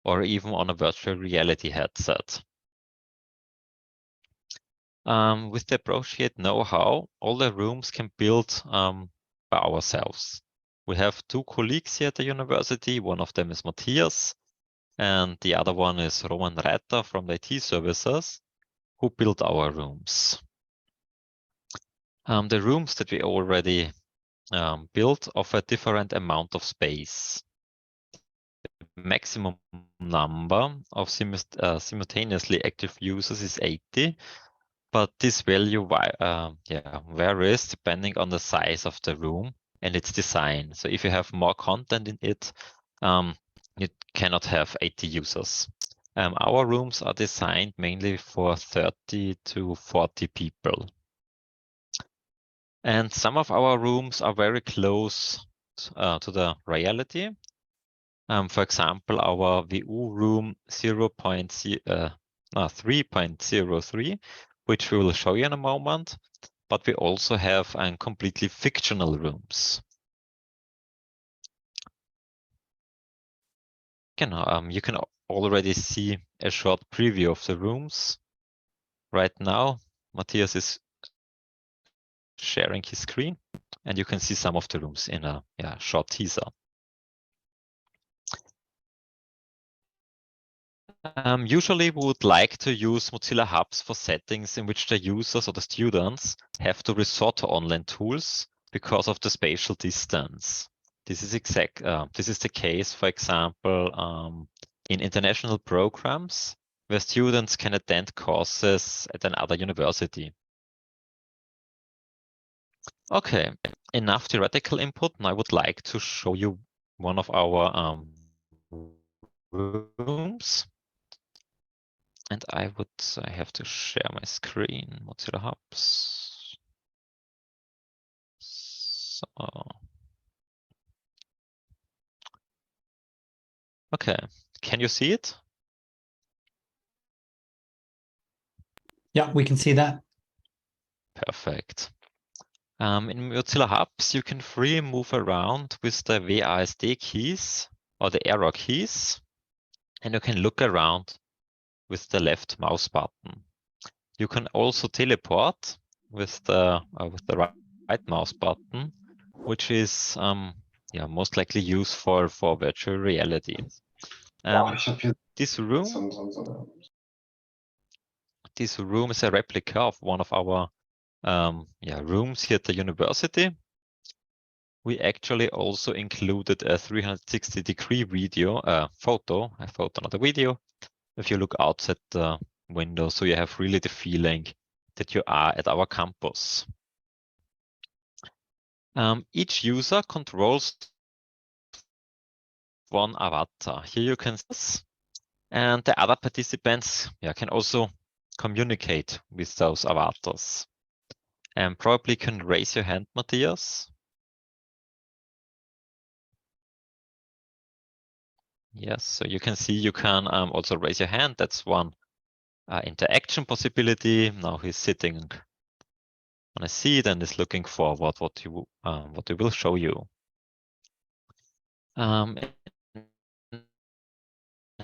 or even on a virtual reality headset. With the appropriate know-how, all the rooms can build by ourselves. We have 2 colleagues here at the university. One of them is Matthias, and the other one is Roman Reiter from the IT services, who built our rooms. The rooms that we already built offer a different amount of space. The maximum number of simultaneously active users is 80, but this value varies depending on the size of the room and its design. So if you have more content in it, you cannot have 80 users. Our rooms are designed mainly for 30 to 40 people. And some of our rooms are very close to the reality. For example, our VU room 3.03, which we will show you in a moment, but we also have completely fictional rooms. You can already see a short preview of the rooms. Right now, Matthias is sharing his screen, and you can see some of the rooms in a short teaser. Usually we would like to use Mozilla Hubs for settings in which the users or the students have to resort to online tools because of the spatial distance. This is the case, for example, in international programs where students can attend courses at another university. Okay, enough theoretical input. Now I would like to show you one of our rooms. And I have to share my screen, Mozilla Hubs. So, okay, can you see it? Yeah, we can see that. Perfect. In Mozilla Hubs, you can freely move around with the WASD keys or the arrow keys, and you can look around with the left mouse button. You can also teleport with the right mouse button, which is most likely used for virtual reality. This room is a replica of one of our rooms here at the university. We actually also included a 360-degree photo, not a video, if you look outside the window, so you have really the feeling that you are at our campus. Each user controls one avatar. Here you can see this, and the other participants can also communicate with those avatars. And probably can raise your hand, Matthias. Yes, so you can see you can also raise your hand. That's one interaction possibility. Now he's sitting on a seat and is looking forward what he will show you.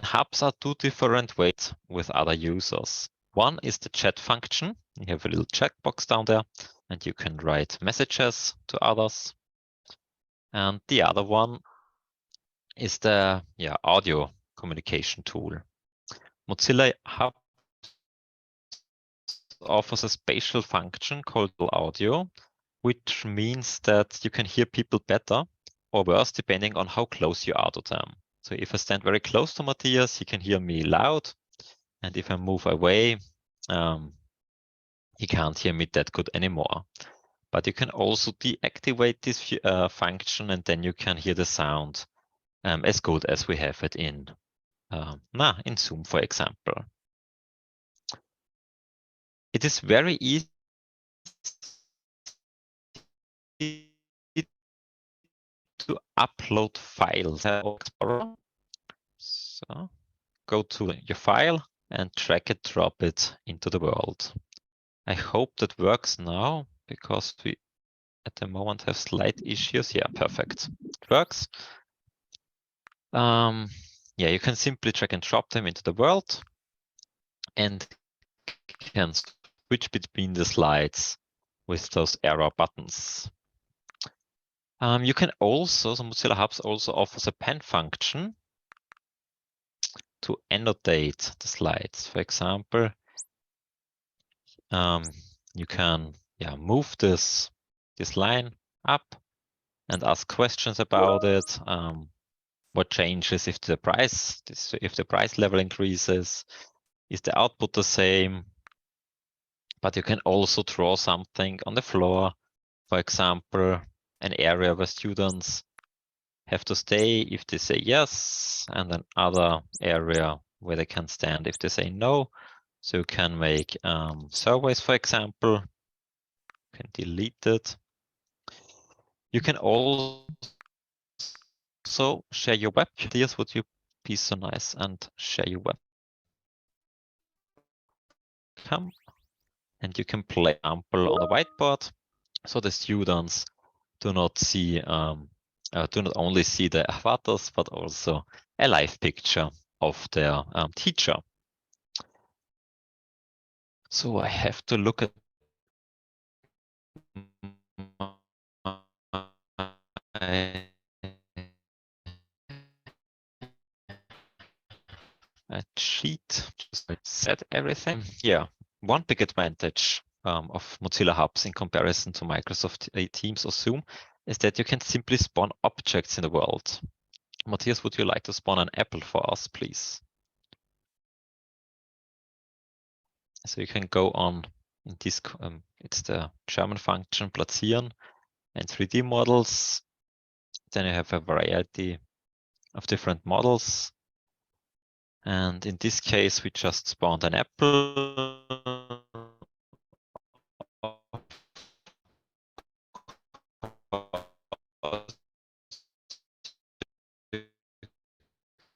Hubs are 2 different ways with other users. One is the chat function. You have a little checkbox down there, and you can write messages to others. And the other one is the audio communication tool. Mozilla Hub offers a spatial function called audio, which means that you can hear people better or worse depending on how close you are to them. So if I stand very close to Matthias, he can hear me loud, and if I move away, he can't hear me that good anymore. But you can also deactivate this function, and then you can hear the sound as good as we have it in Zoom, for example. It is very easy to to upload files. So go to your file and drag and drop it into the world. I hope that works now because we at the moment have slight issues. Yeah, perfect. It works. Yeah, you can simply drag and drop them into the world and can switch between the slides with those arrow buttons. You can also, so Mozilla Hubs also offers a pen function to annotate the slides. For example, you can move this line up and ask questions about it. What changes if the price level increases? Is the output the same? But you can also draw something on the floor. For example, an area where students have to stay if they say yes, and another area where they can stand if they say no. So you can make surveys, for example. You can delete it. You can also share your web. Matthias, would you be so nice and share your webcam? And you can play example on the whiteboard, so the students do not only see the avatars, but also a live picture of their teacher. So I have to look at a sheet, just set everything. Yeah, one big advantage of Mozilla Hubs in comparison to Microsoft Teams or Zoom is that you can simply spawn objects in the world. Matthias, would you like to spawn an apple for us, please? So you can go on in this, it's the German function platzieren and 3D models. Then you have a variety of different models. And in this case, we just spawned an apple.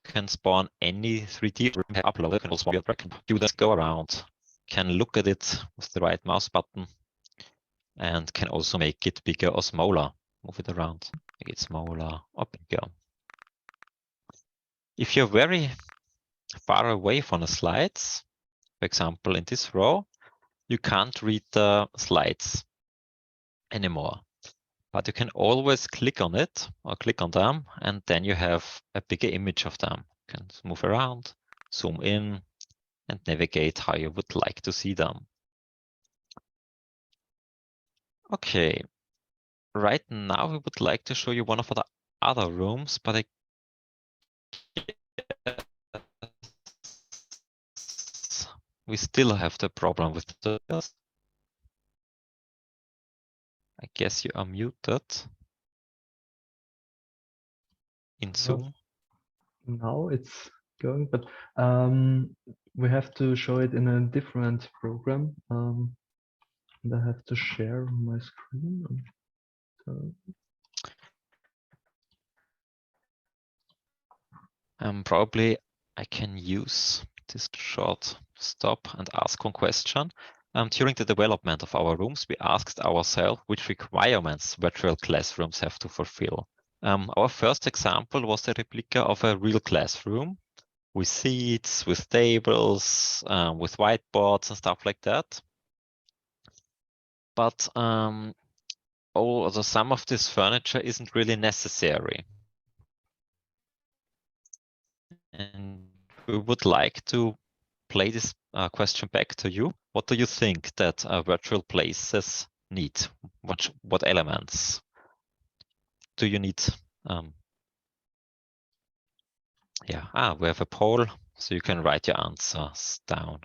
Can spawn any 3D upload. Can also do that, go around, can look at it with the right mouse button, and can also make it bigger or smaller. Move it around, make it smaller or bigger. If you're very far away from the slides, for example, in this row, you can't read the slides anymore. But you can always click on it or click on them, and then you have a bigger image of them. You can move around, zoom in, and navigate how you would like to see them. Okay, right now we would like to show you one of the other rooms, but we still have the problem with the. I guess you are muted in Zoom. Now it's going, but we have to show it in a different program. And I have to share my screen. Probably I can use this short stop and ask one question. During the development of our rooms, we asked ourselves which requirements virtual classrooms have to fulfill. Our first example was the replica of a real classroom with seats, with tables, with whiteboards and stuff like that. But some of this furniture isn't really necessary. And we would like to play this question back to you. What do you think that virtual places need? What elements do you need? We have a poll, so you can write your answers down.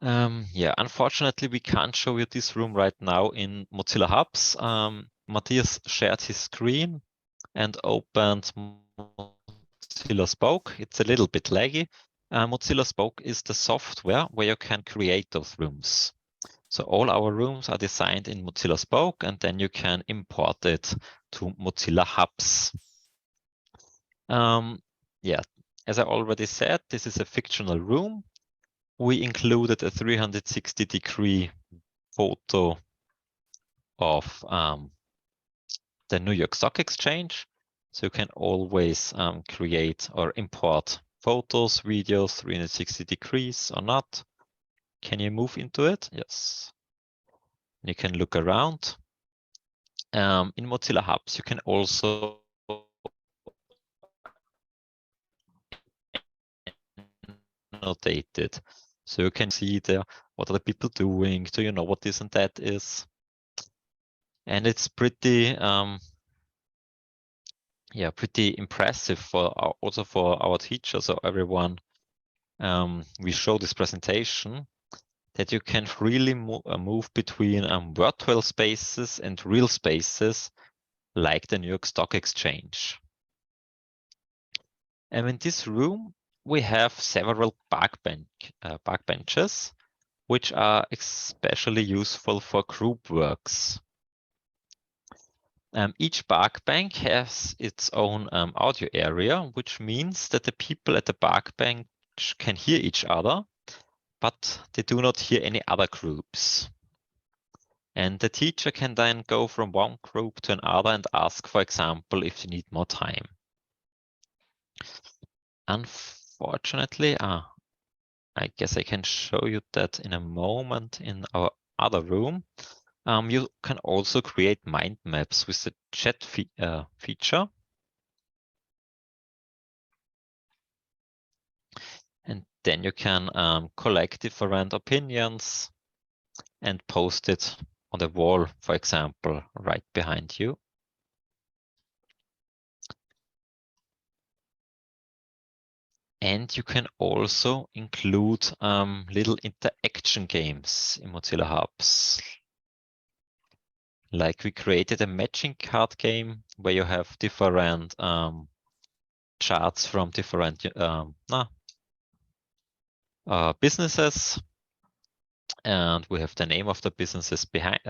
Unfortunately, we can't show you this room right now in Mozilla Hubs. Matthias shared his screen and opened Mozilla Spoke. It's a little bit laggy. Mozilla Spoke is the software where you can create those rooms. So all our rooms are designed in Mozilla Spoke, and then you can import it to Mozilla Hubs. Yeah, as I already said, this is a fictional room. We included a 360-degree photo of the New York Stock Exchange. So you can always create or import photos, videos, 360 degrees or not. Can you move into it? Yes. You can look around. In Mozilla Hubs, you can also annotate it. So you can see there, what are the people doing? Do you know what this and that is? And it's pretty, yeah, pretty impressive for also for our teachers or everyone. We show this presentation that you can really move between virtual spaces and real spaces like the New York Stock Exchange. And in this room, we have several backbenches, which are especially useful for group works. Each backbench has its own audio area, which means that the people at the backbench can hear each other, but they do not hear any other groups. And the teacher can then go from one group to another and ask, for example, if they need more time. Unfortunately, I guess I can show you that in a moment in our other room. You can also create mind maps with the chat feature. And then you can collect different opinions and post it on the wall, for example, right behind you. And you can also include little interaction games in Mozilla Hubs. Like we created a matching card game where you have different charts from different businesses, and we have the name of the businesses behind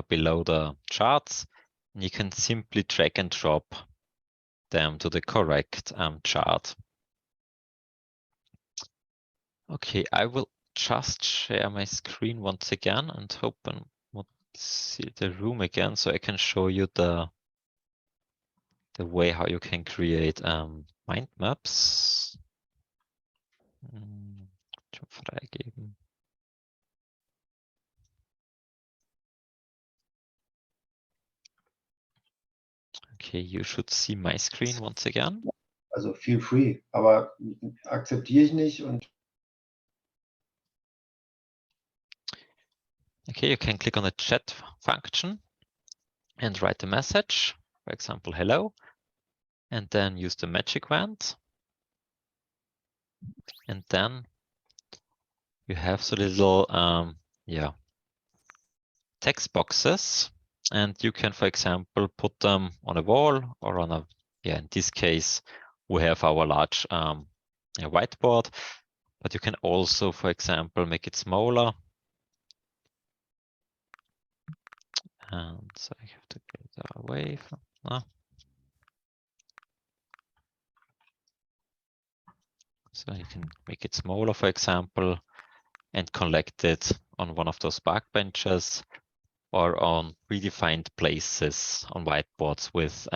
below the charts. And you can simply drag and drop them to the correct chart. Okay, I will just share my screen once again and hope and see the room again, so I can show you the way how you can create mind maps. Freigeben. Okay, you should see my screen once again. Also feel free, aber akzeptiere ich nicht und Okay, you can click on the chat function and write a message, for example, hello, and then use the magic wand. And then you have the little text boxes, and you can, for example, put them on a wall or on a, in this case, we have our large whiteboard, but you can also, for example, make it smaller. And so I have to get away from So you can make it smaller, for example, and collect it on one of those backbenches or on predefined places on whiteboards with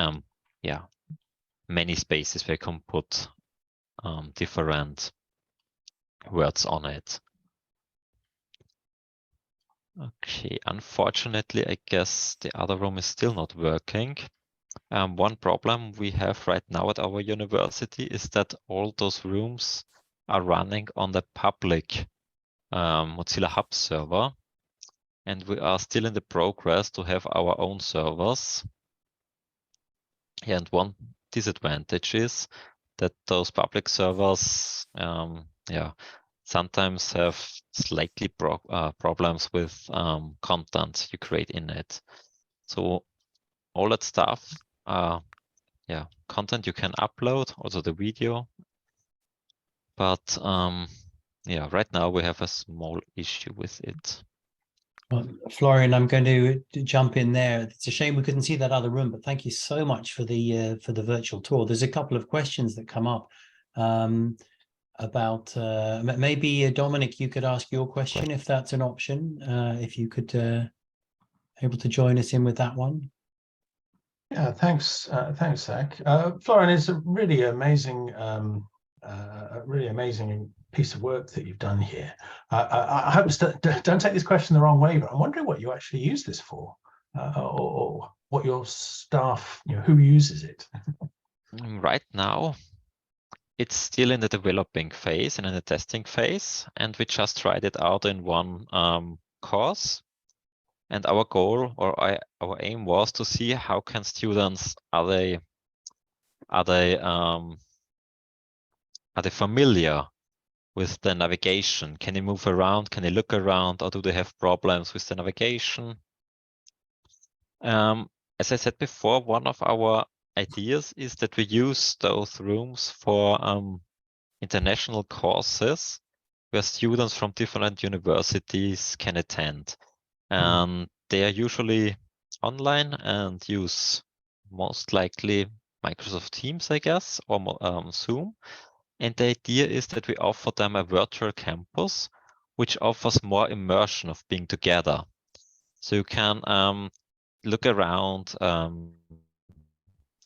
many spaces where you can put different words on it. Okay, unfortunately, I guess the other room is still not working. One problem we have right now at our university is that all those rooms are running on the public Mozilla Hub server, and we are still in the progress to have our own servers. And one disadvantage is that those public servers sometimes have slightly problems with content you create in it. So all that stuff, content you can upload, also the video. But right now we have a small issue with it. Well, Florian, I'm going to jump in there. It's a shame we couldn't see that other room, but thank you so much for the virtual tour. There's a couple of questions that come up about maybe Dominic, you could ask your question if that's an option. If you could able to join us in with that one. Yeah, thanks, Zac. Florian, it's a really amazing piece of work that you've done here. I hope don't take this question the wrong way, but I'm wondering what you actually use this for, or what your staff, who uses it. Right now, it's still in the developing phase and in the testing phase, and we just tried it out in one course. And our goal or our aim was to see how can students are they familiar with the navigation? Can they move around? Can they look around? Or do they have problems with the navigation? As I said before, one of our ideas is that we use those rooms for international courses where students from different universities can attend. And they are usually online and use most likely Microsoft Teams, I guess, or Zoom. And the idea is that we offer them a virtual campus, which offers more immersion of being together. So you can look around,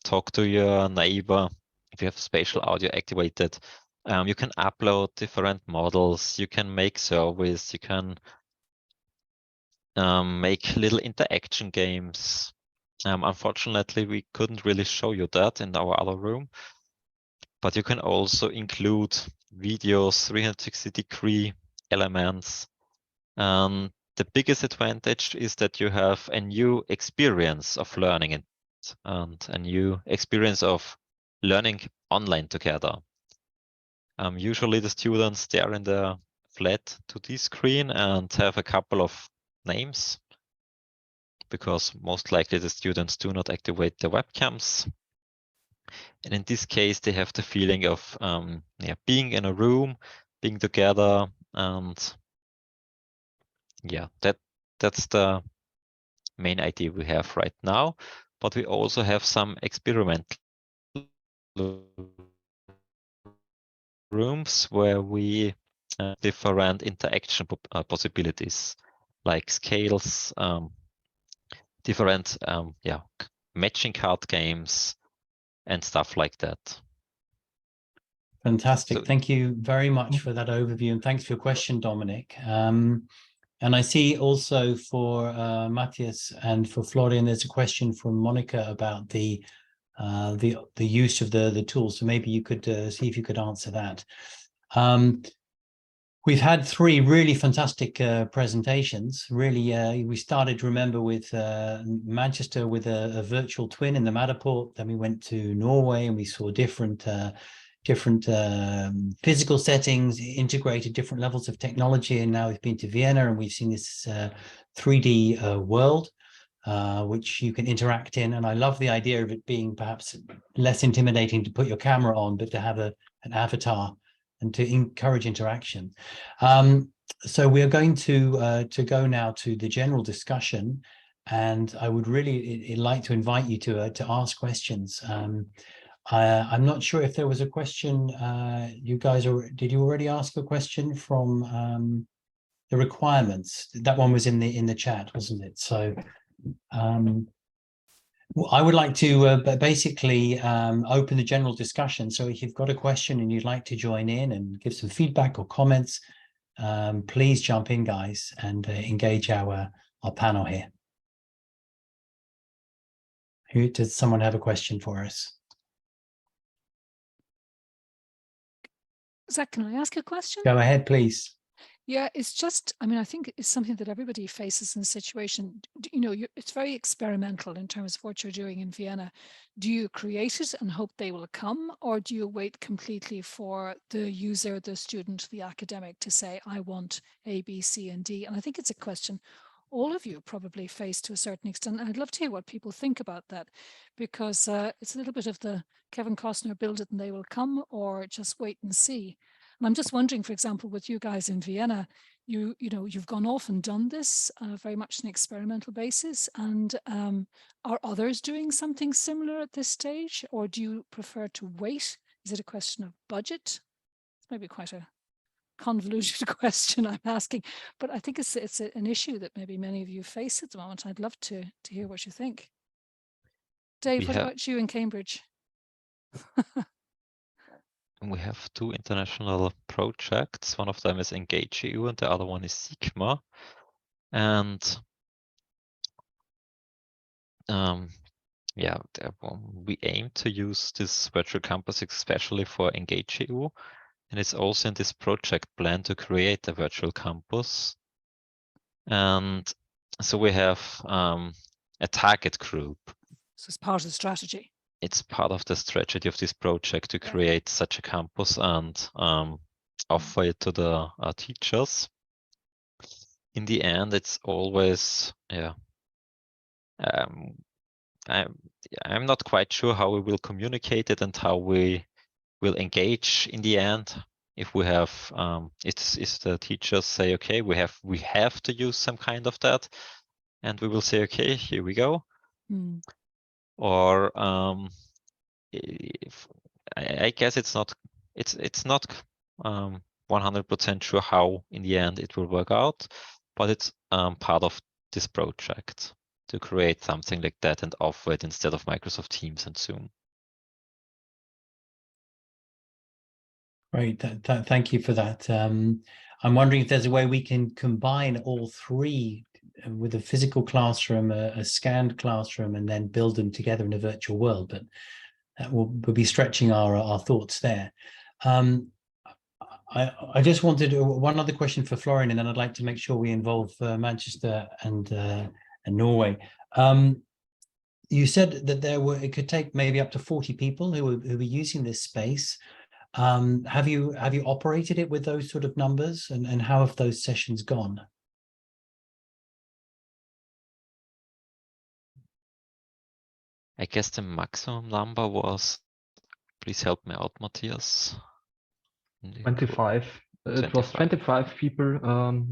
talk to your neighbor. If you have spatial audio activated, you can upload different models. You can make surveys. You can make little interaction games. Unfortunately, we couldn't really show you that in our other room, but you can also include videos, 360-degree elements. The biggest advantage is that you have a new experience of learning and a new experience of learning online together. Usually the students, they are in the flat 2D screen and have a couple of names, because most likely the students do not activate the webcams. And in this case, they have the feeling of being in a room, being together, and yeah, that's the main idea we have right now. But we also have some experimental rooms where we different interaction possibilities, like scales, different matching card games and stuff like that. Fantastic. So, thank you very much for that overview, and thanks for your question, Dominic. And I see also for Matthias and for Florian, there's a question from Monica about the use of the tool. So maybe you could see if you could answer that. We've had 3 really fantastic presentations. Really, we started, remember, with Manchester with a virtual twin in the Matterport. Then we went to Norway and we saw different physical settings, integrated different levels of technology. And now we've been to Vienna and we've seen this 3D world, which you can interact in. And I love the idea of it being perhaps less intimidating to put your camera on, but to have an avatar and to encourage interaction. So we are going to go now to the general discussion, and I would really like to invite you to ask questions. I'm not sure if there was a question. You guys, did you already ask a question from the requirements? That one was in the chat, wasn't it? So I would like to basically open the general discussion. So if you've got a question and you'd like to join in and give some feedback or comments, please jump in, guys, and engage our panel here. Does someone have a question for us? Zac, can I ask a question? Go ahead, please. Yeah, it's just, I mean, I think it's something that everybody faces in a situation, it's very experimental in terms of what you're doing in Vienna. Do you create it and hope they will come, or do you wait completely for the user, the student, the academic to say, I want A, B, C, and D? And I think it's a question all of you probably face to a certain extent. And I'd love to hear what people think about that, because it's a little bit of the Kevin Costner build it and they will come, or just wait and see. And I'm just wondering, for example, with you guys in Vienna, you've gone off and done this very much on an experimental basis. And are others doing something similar at this stage, or do you prefer to wait? Is it a question of budget? It's maybe quite a convoluted question I'm asking, but I think it's an issue that maybe many of you face at the moment. I'd love to hear what you think. Dave, what about you in Cambridge? We have two international projects. One of them is Engage EU and the other one is Sigma. And we aim to use this virtual campus especially for Engage EU. And it's also in this project plan to create a virtual campus. And so we have a target group. So it's part of the strategy. It's part of the strategy of this project to create such a campus and offer it to the teachers. In the end, it's always, I'm not quite sure how we will communicate it and how we will engage in the end. If we have, if the teachers say, okay, we have to use some kind of that, and we will say, okay, here we go. Or I guess it's not 100% sure how in the end it will work out, but it's part of this project to create something like that and offer it instead of Microsoft Teams and Zoom. Great, thank you for that. I'm wondering if there's a way we can combine all three with a physical classroom, a scanned classroom, and then build them together in a virtual world, but that will be stretching our thoughts there. I just wanted one other question for Florian, and then I'd like to make sure we involve Manchester and Norway. You said that it could take maybe up to 40 people who were using this space. Have you operated it with those sort of numbers, and how have those sessions gone? I guess the maximum number was, please help me out, Matthias. 25. It was 25 people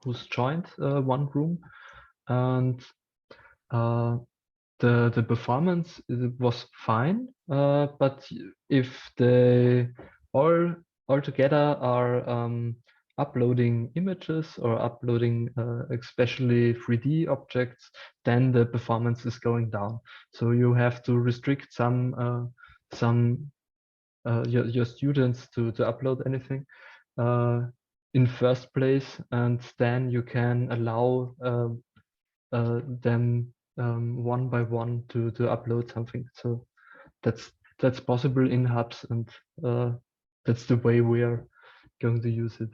who's joined one room, and the performance was fine. But if they all together are uploading images or uploading especially 3D objects, then the performance is going down. So you have to restrict your students to upload anything in first place, and then you can allow them one by one to upload something. So that's possible in hubs, and that's the way we are going to use it.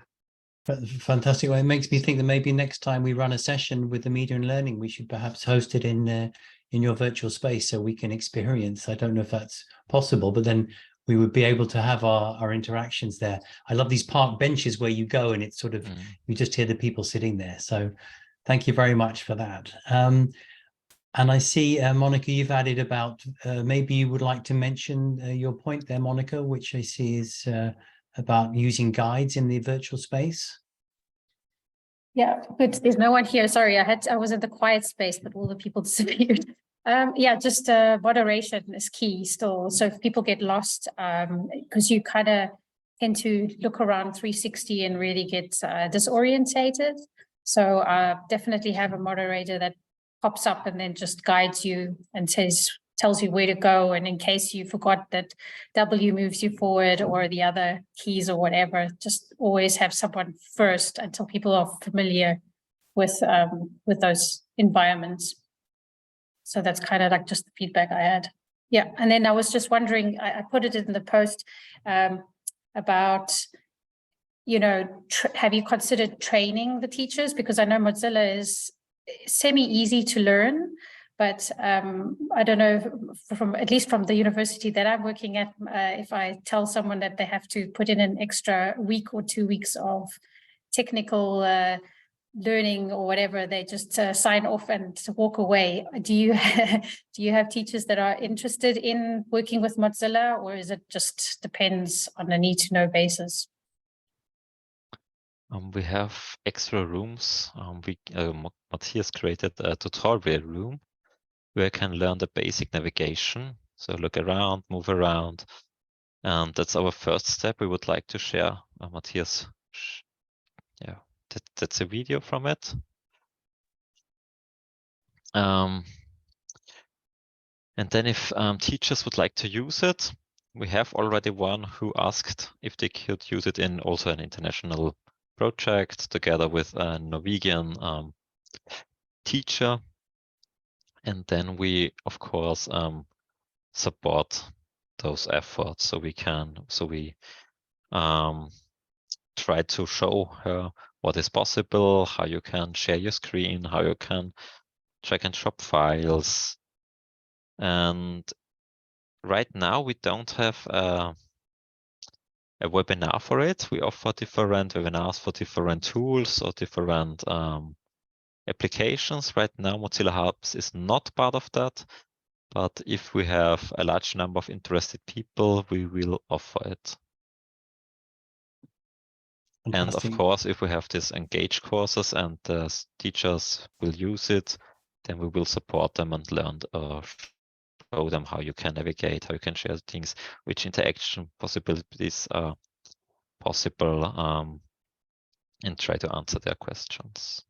Fantastic. Well, it makes me think that maybe next time we run a session with the Media and Learning, we should perhaps host it in your virtual space so we can experience. I don't know if that's possible, but then we would be able to have our interactions there. I love these park benches where you go and it's sort of, you just hear the people sitting there. So thank you very much for that. And I see, Monica, you've added about, maybe you would like to mention your point there, Monica, which I see is about using guides in the virtual space. Yeah, good. There's no one here. Sorry, I was in the quiet space, but all the people disappeared. Yeah, just moderation is key still. So if people get lost, because you kind of tend to look around 360 and really get disorientated. So definitely have a moderator that pops up and then just guides you and tells you where to go. And in case you forgot that W moves you forward or the other keys or whatever, just always have someone first until people are familiar with those environments. So that's kind of like just the feedback I had. Yeah, and then I was just wondering, I put it in the post about, you know, have you considered training the teachers? Because I know Mozilla is semi-easy to learn, but I don't know, at least from the university that I'm working at, if I tell someone that they have to put in an extra week or 2 weeks of technical learning or whatever, they just sign off and walk away. Do you have teachers that are interested in working with Mozilla, or is it just depends on a need-to-know basis? We have extra rooms. Matthias created a tutorial room where I can learn the basic navigation. So look around, move around. And that's our first step we would like to share. Matthias, yeah, that's a video from it. And then if teachers would like to use it, we have already one who asked if they could use it in also an international project together with a Norwegian teacher. And then we, of course, support those efforts. So we try to show her what is possible, how you can share your screen, how you can drag and drop files. And right now we don't have a webinar for it. We offer different webinars for different tools or different applications. Right now, Mozilla Hubs is not part of that. But if we have a large number of interested people, we will offer it. Fantastic. And of course, if we have these engaged courses and the teachers will use it, then we will support them and learn show them how you can navigate, how you can share things, which interaction possibilities are possible, and try to answer their questions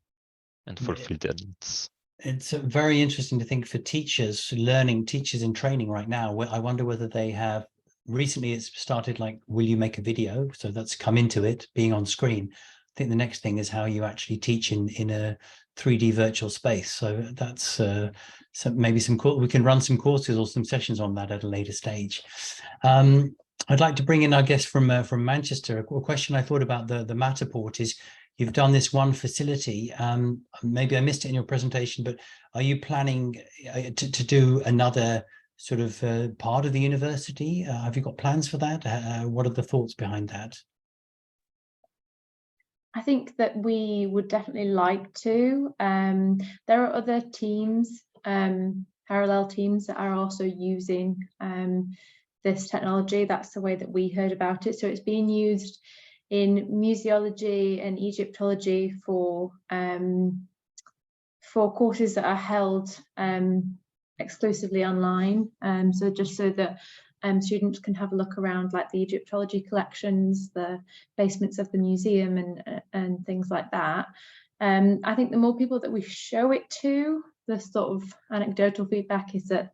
and fulfill their needs. It's very interesting to think for teachers in training right now. I wonder whether they have recently it's started like, will you make a video? So that's come into it being on screen. I think the next thing is how you actually teach in a 3D virtual space. So that's maybe we can run some courses or some sessions on that at a later stage. I'd like to bring in our guest from Manchester. A question I thought about the Matterport is, you've done this one facility. Maybe I missed it in your presentation, but are you planning to do another sort of part of the university? Have you got plans for that? What are the thoughts behind that? I think that we would definitely like to. There are other teams, parallel teams that are also using this technology. That's the way that we heard about it. So it's being used in museology and Egyptology for courses that are held exclusively online. So just so that students can have a look around, like the Egyptology collections, the basements of the museum, and things like that. I think the more people that we show it to, the sort of anecdotal feedback is that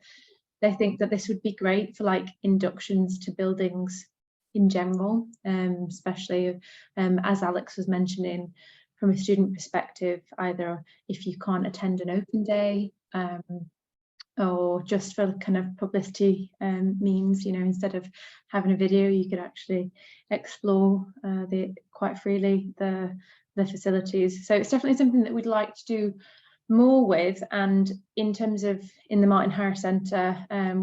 they think that this would be great for like inductions to buildings in general, especially as Alex was mentioning, from a student perspective, either if you can't attend an open day, or just for kind of publicity means, you know, instead of having a video, you could actually explore quite freely the facilities. So it's definitely something that we'd like to do more with. And in terms of in the Martin Harris Centre,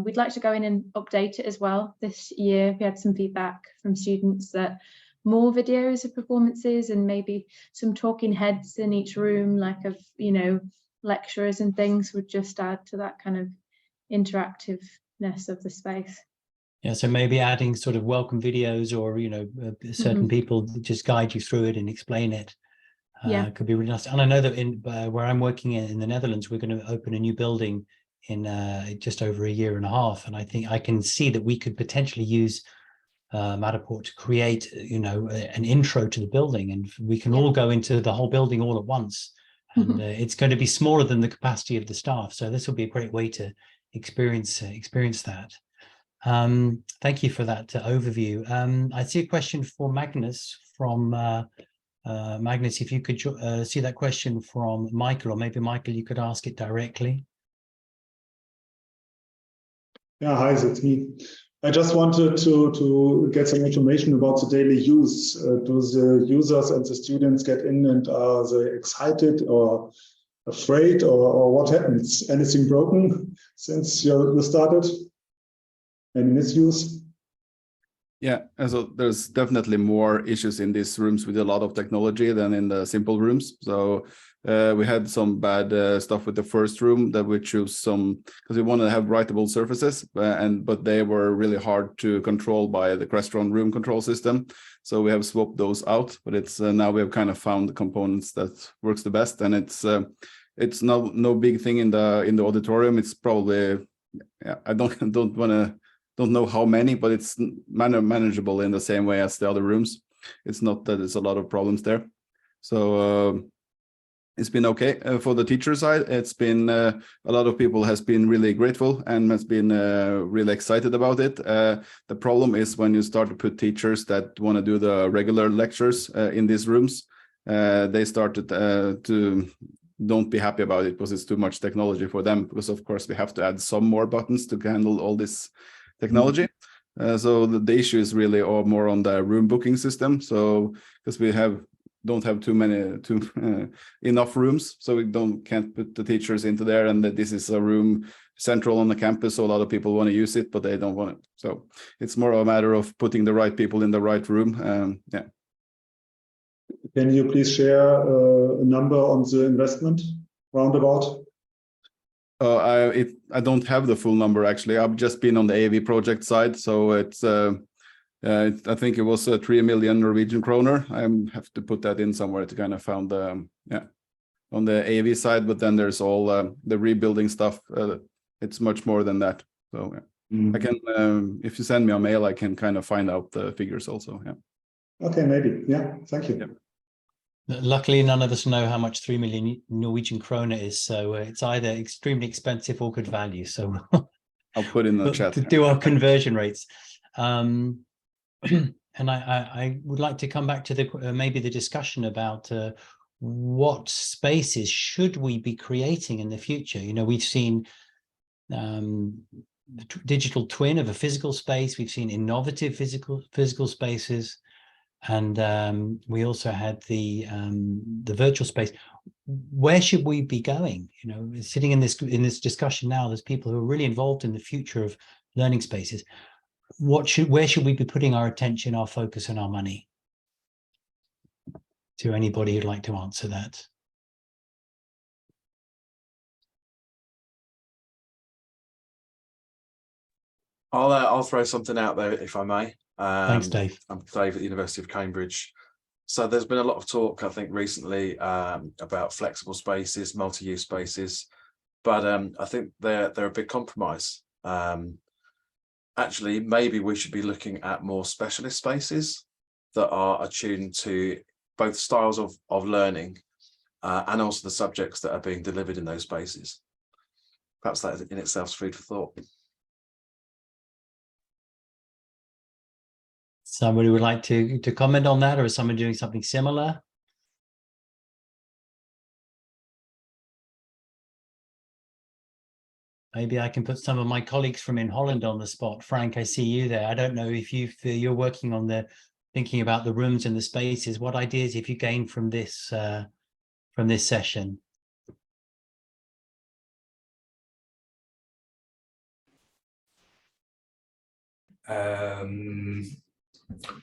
we'd like to go in and update it as well. This year we had some feedback from students that more videos of performances and maybe some talking heads in each room, like of, you know, lecturers and things, would just add to that kind of interactiveness of the space. Yeah, so maybe adding sort of welcome videos, or, you know, certain people just guide you through it and explain it. Could be really nice. And I know that in where I'm working in the Netherlands, we're going to open a new building in just over a year and a half, and I think I can see that we could potentially use Matterport to create, you know, an intro to the building, and we can all go into the whole building all at once. And it's going to be smaller than the capacity of the staff, so this will be a great way to experience that. Thank you for that overview. I see a question for Magnus from Magnus. If you could see that question from Michael, or maybe Michael, you could ask it directly. Yeah, hi, it's me. I just wanted to get some information about the daily use. Do the users and the students get in, and are they excited or afraid, or what happens? Anything broken since you started? Any misuse? Yeah, and so there's definitely more issues in these rooms with a lot of technology than in the simple rooms. So we had some bad stuff with the first room that we chose some because we wanted to have writable surfaces, but they were really hard to control by the Crestron room control system. So we have swapped those out, but it's now we have kind of found the components that works the best, and it's no big thing in the auditorium. It's probably I don't know how many, but it's manageable in the same way as the other rooms. It's not that there's a lot of problems there. So it's been okay. For the teacher side, it's been a lot of people has been really grateful and has been really excited about it. The problem is when you start to put teachers that want to do the regular lectures in these rooms, they started to don't be happy about it because it's too much technology for them, because of course we have to add some more buttons to handle all this technology. So the issue is really more on the room booking system. So because we don't have enough rooms, so we can't put the teachers into there, and that this is a room central on the campus, so a lot of people want to use it, but they don't want it. So it's more a matter of putting the right people in the right room. Yeah. Can you please share a number on the investment roundabout? I don't have the full number actually. I've just been on the AV project side, so it's I think it was 3 million Norwegian kroner. I have to put that in somewhere to kind of found on the AV side, but then there's all the rebuilding stuff. It's much more than that. So I can if you send me a mail, I can kind of find out the figures also. Yeah. Okay, maybe. Yeah. Thank you. Yeah. Luckily, none of us know how much 3 million Norwegian kroner is, so it's either extremely expensive or good value. So I'll put in the chat to do our conversion rates. And I would like to come back to the maybe the discussion about what spaces should we be creating in the future. You know, we've seen the digital twin of a physical space. We've seen innovative physical spaces. And we also had the virtual space. Where should we be going? You know, sitting in this discussion now, there's people who are really involved in the future of learning spaces. Where should we be putting our attention, our focus, and our money? To anybody who'd like to answer that. I'll throw something out there if I may. Thanks, Dave. I'm Dave at the University of Cambridge. So there's been a lot of talk, I think, recently about flexible spaces, multi-use spaces, but I think they're a big compromise. Actually, maybe we should be looking at more specialist spaces that are attuned to both styles of learning and also the subjects that are being delivered in those spaces. Perhaps that in itself is food for thought. Somebody would like to comment on that, or is someone doing something similar? Maybe I can put some of my colleagues from in Holland on the spot. Frank, I see you there. I don't know if you're working on thinking about the rooms and the spaces. What ideas have you gained from this session?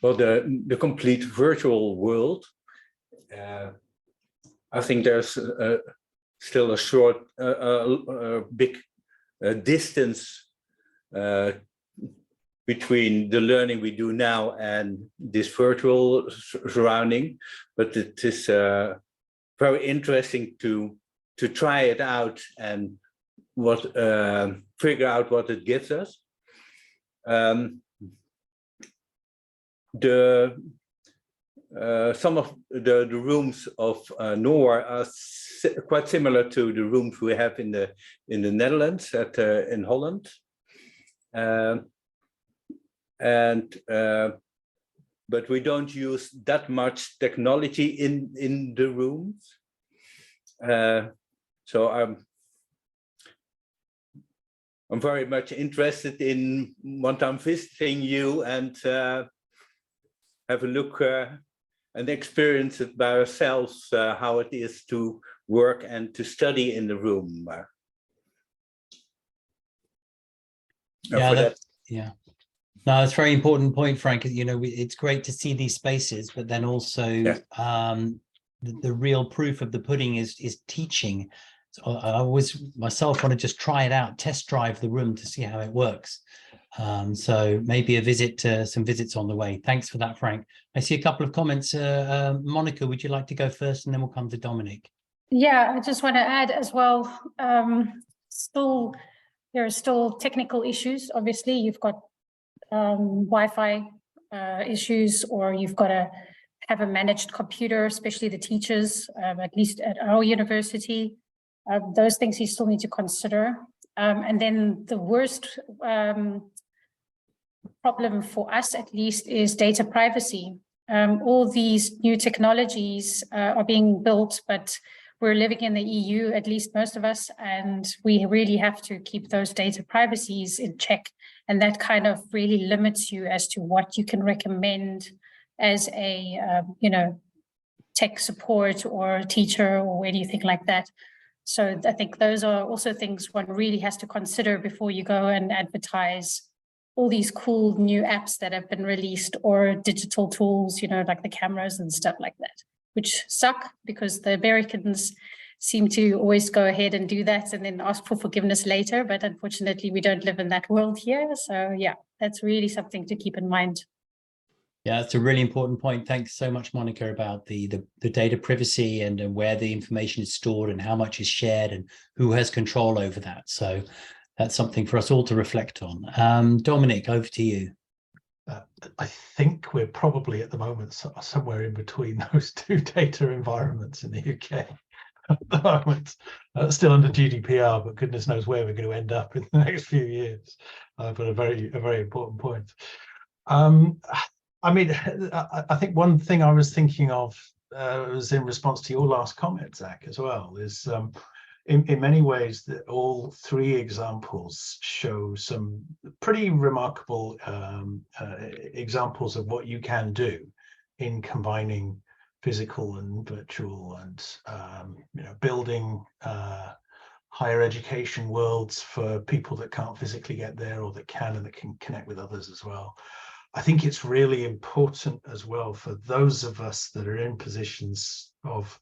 Well, the complete virtual world. I think there's still a short, big distance between the learning we do now and this virtual surrounding, but it is very interesting to try it out and figure out what it gives us. Some of the rooms of Norway are quite similar to the rooms we have in the Netherlands in Holland, but we don't use that much technology in the rooms. So I'm very much interested in one time visiting you and have a look and experience it by ourselves, how it is to work and to study in the room. Yeah, yeah. No, it's a very important point, Frank. You know, it's great to see these spaces, but then also the real proof of the pudding is teaching. So I always myself want to just try it out, test drive the room to see how it works. So maybe a visit, some visits on the way. Thanks for that, Frank. I see a couple of comments. Monica, would you like to go first, and then we'll come to Dominic? Yeah, I just want to add as well, there are still technical issues. Obviously, you've got Wi-Fi issues, or you've got to have a managed computer, especially the teachers, at least at our university. Those things you still need to consider. And then the worst problem for us, at least, is data privacy. All these new technologies are being built, but we're living in the EU, at least most of us, and we really have to keep those data privacies in check. And that kind of really limits you as to what you can recommend as a, tech support or teacher or anything like that. So I think those are also things one really has to consider before you go and advertise all these cool new apps that have been released, or digital tools, like the cameras and stuff like that, which suck because the Americans seem to always go ahead and do that and then ask for forgiveness later. But unfortunately, we don't live in that world here. So yeah, that's really something to keep in mind. Yeah, that's a really important point. Thanks so much, Monica, about the data privacy and where the information is stored and how much is shared and who has control over that. So that's something for us all to reflect on. Dominic, over to you. I think we're probably at the moment somewhere in between those two data environments in the UK at the moment. Still under GDPR, but goodness knows where we're going to end up in the next few years. But a very important point. I mean, I think one thing I was thinking of was in response to your last comment, Zac, as well, is in many ways that all three examples show some pretty remarkable examples of what you can do in combining physical and virtual, and building higher education worlds for people that can't physically get there, or that can and that can connect with others as well. I think it's really important as well for those of us that are in positions of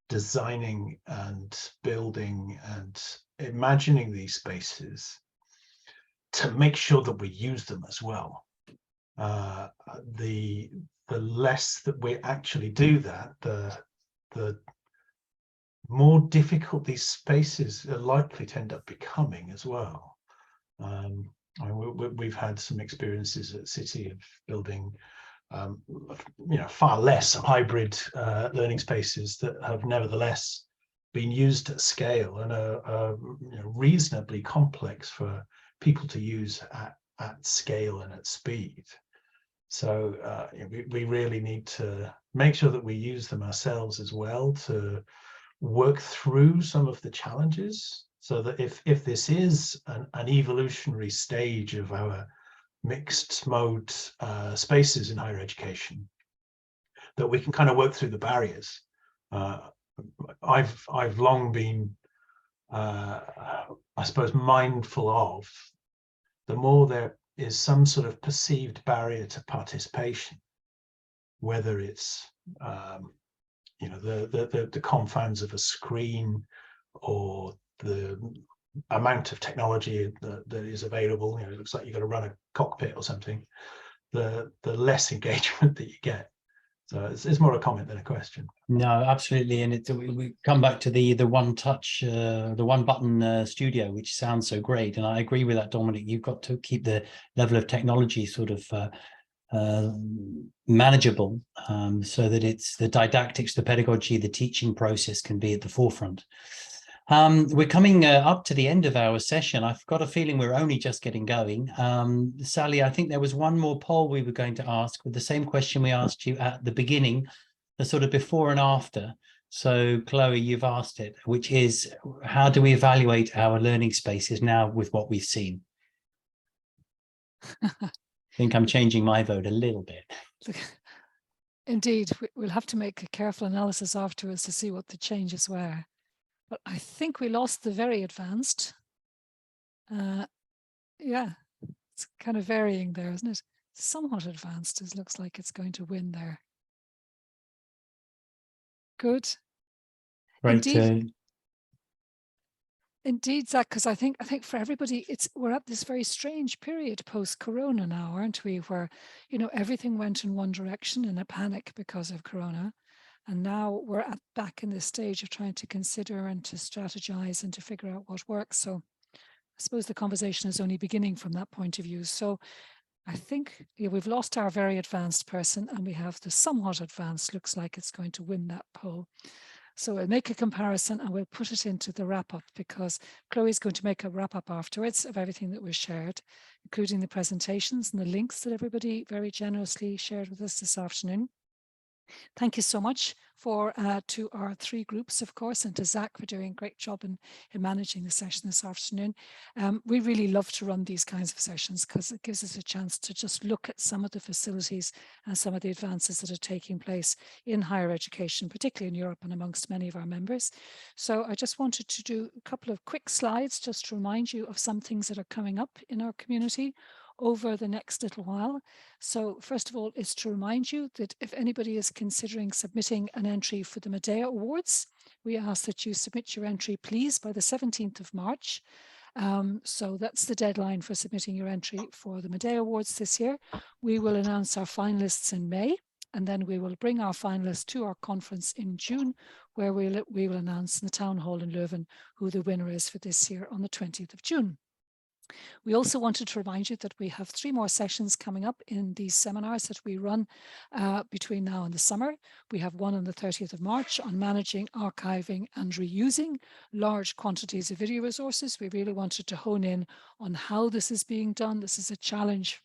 designing and building and imagining these spaces to make sure that we use them as well. The less that we actually do that, the more difficult these spaces are likely to end up becoming as well. We've had some experiences at City of building far less hybrid learning spaces that have nevertheless been used at scale and are reasonably complex for people to use at scale and at speed. So we really need to make sure that we use them ourselves as well to work through some of the challenges, so that if this is an evolutionary stage of our mixed mode spaces in higher education, that we can kind of work through the barriers. I've long been, I suppose, mindful of the more there is some sort of perceived barrier to participation, whether it's the confines of a screen or the amount of technology that is available. It looks like you've got to run a cockpit or something, the less engagement that you get. So it's more a comment than a question. No, absolutely. And we come back to the one touch, the one button studio, which sounds so great. And I agree with that, Dominic. You've got to keep the level of technology sort of manageable, so that it's the didactics, the pedagogy, the teaching process can be at the forefront. We're coming up to the end of our session. I've got a feeling we're only just getting going. Sally, I think there was one more poll we were going to ask with the same question we asked you at the beginning, the sort of before and after. So Chloe, you've asked it, which is, how do we evaluate our learning spaces now with what we've seen? I think I'm changing my vote a little bit. Indeed, we'll have to make a careful analysis afterwards to see what the changes were. But I think we lost the very advanced. Yeah, It's kind of varying there, isn't it? Somewhat advanced. It looks like it's going to win there. Good. Right. Indeed, Zac, because I think for everybody, we're at this very strange period post-Corona now, aren't we? Where, everything went in one direction in a panic because of Corona. And now we're back in this stage of trying to consider and to strategize and to figure out what works. So I suppose the conversation is only beginning from that point of view. So I think we've lost our very advanced person and we have the somewhat advanced, looks like it's going to win that poll. So we'll make a comparison and we'll put it into the wrap-up, because Chloe's going to make a wrap-up afterwards of everything that was shared, including the presentations and the links that everybody very generously shared with us this afternoon. Thank you so much to our three groups, of course, and to Zac for doing a great job in managing the session this afternoon. We really love to run these kinds of sessions because it gives us a chance to just look at some of the facilities and some of the advances that are taking place in higher education, particularly in Europe and amongst many of our members. So I just wanted to do a couple of quick slides just to remind you of some things that are coming up in our community over the next little while. So first of all, is to remind you that if anybody is considering submitting an entry for the Medea Awards, we ask that you submit your entry, please, by the 17th of March. So that's the deadline for submitting your entry for the Medea Awards this year. We will announce our finalists in May, and then we will bring our finalists to our conference in June, where we will announce in the Town Hall in Leuven who the winner is for this year on the 20th of June. We also wanted to remind you that we have 3 more sessions coming up in these seminars that we run between now and the summer. We have one on the 30th of March on managing, archiving and reusing large quantities of video resources. We really wanted to hone in on how this is being done. This is a challenge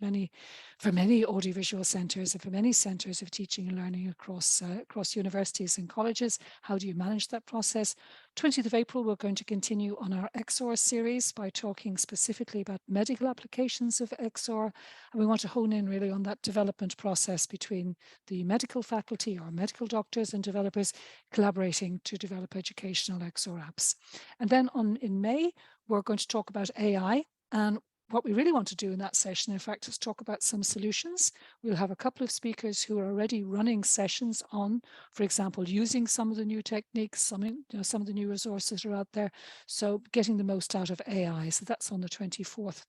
for many audiovisual centres and for many centres of teaching and learning across universities and colleges. How do you manage that process? 20th of April, we're going to continue on our XOR series by talking specifically about medical applications of XOR. And we want to hone in really on that development process between the medical faculty or medical doctors and developers collaborating to develop educational XOR apps. And then in May, we're going to talk about AI. And what we really want to do in that session, in fact, is talk about some solutions. We'll have a couple of speakers who are already running sessions on, for example, using some of the new techniques, some of the new resources are out there. So getting the most out of AI. So that's on the 24th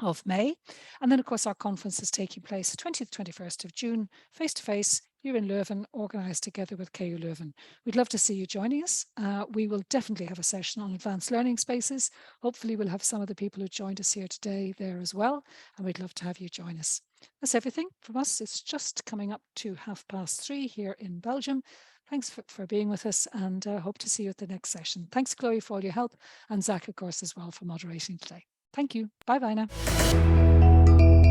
of May. And then, of course, our conference is taking place the 20th, 21st of June, face-to-face, here in Leuven, organised together with KU Leuven. We'd love to see you joining us. We will definitely have a session on advanced learning spaces. Hopefully we'll have some of the people who joined us here today there as well, and we'd love to have you join us. That's everything from us. It's just coming up to 3:30 here in Belgium. Thanks for being with us, and hope to see you at the next session. Thanks, Chloe, for all your help, and Zac, of course, as well, for moderating today. Thank you. Bye-bye now.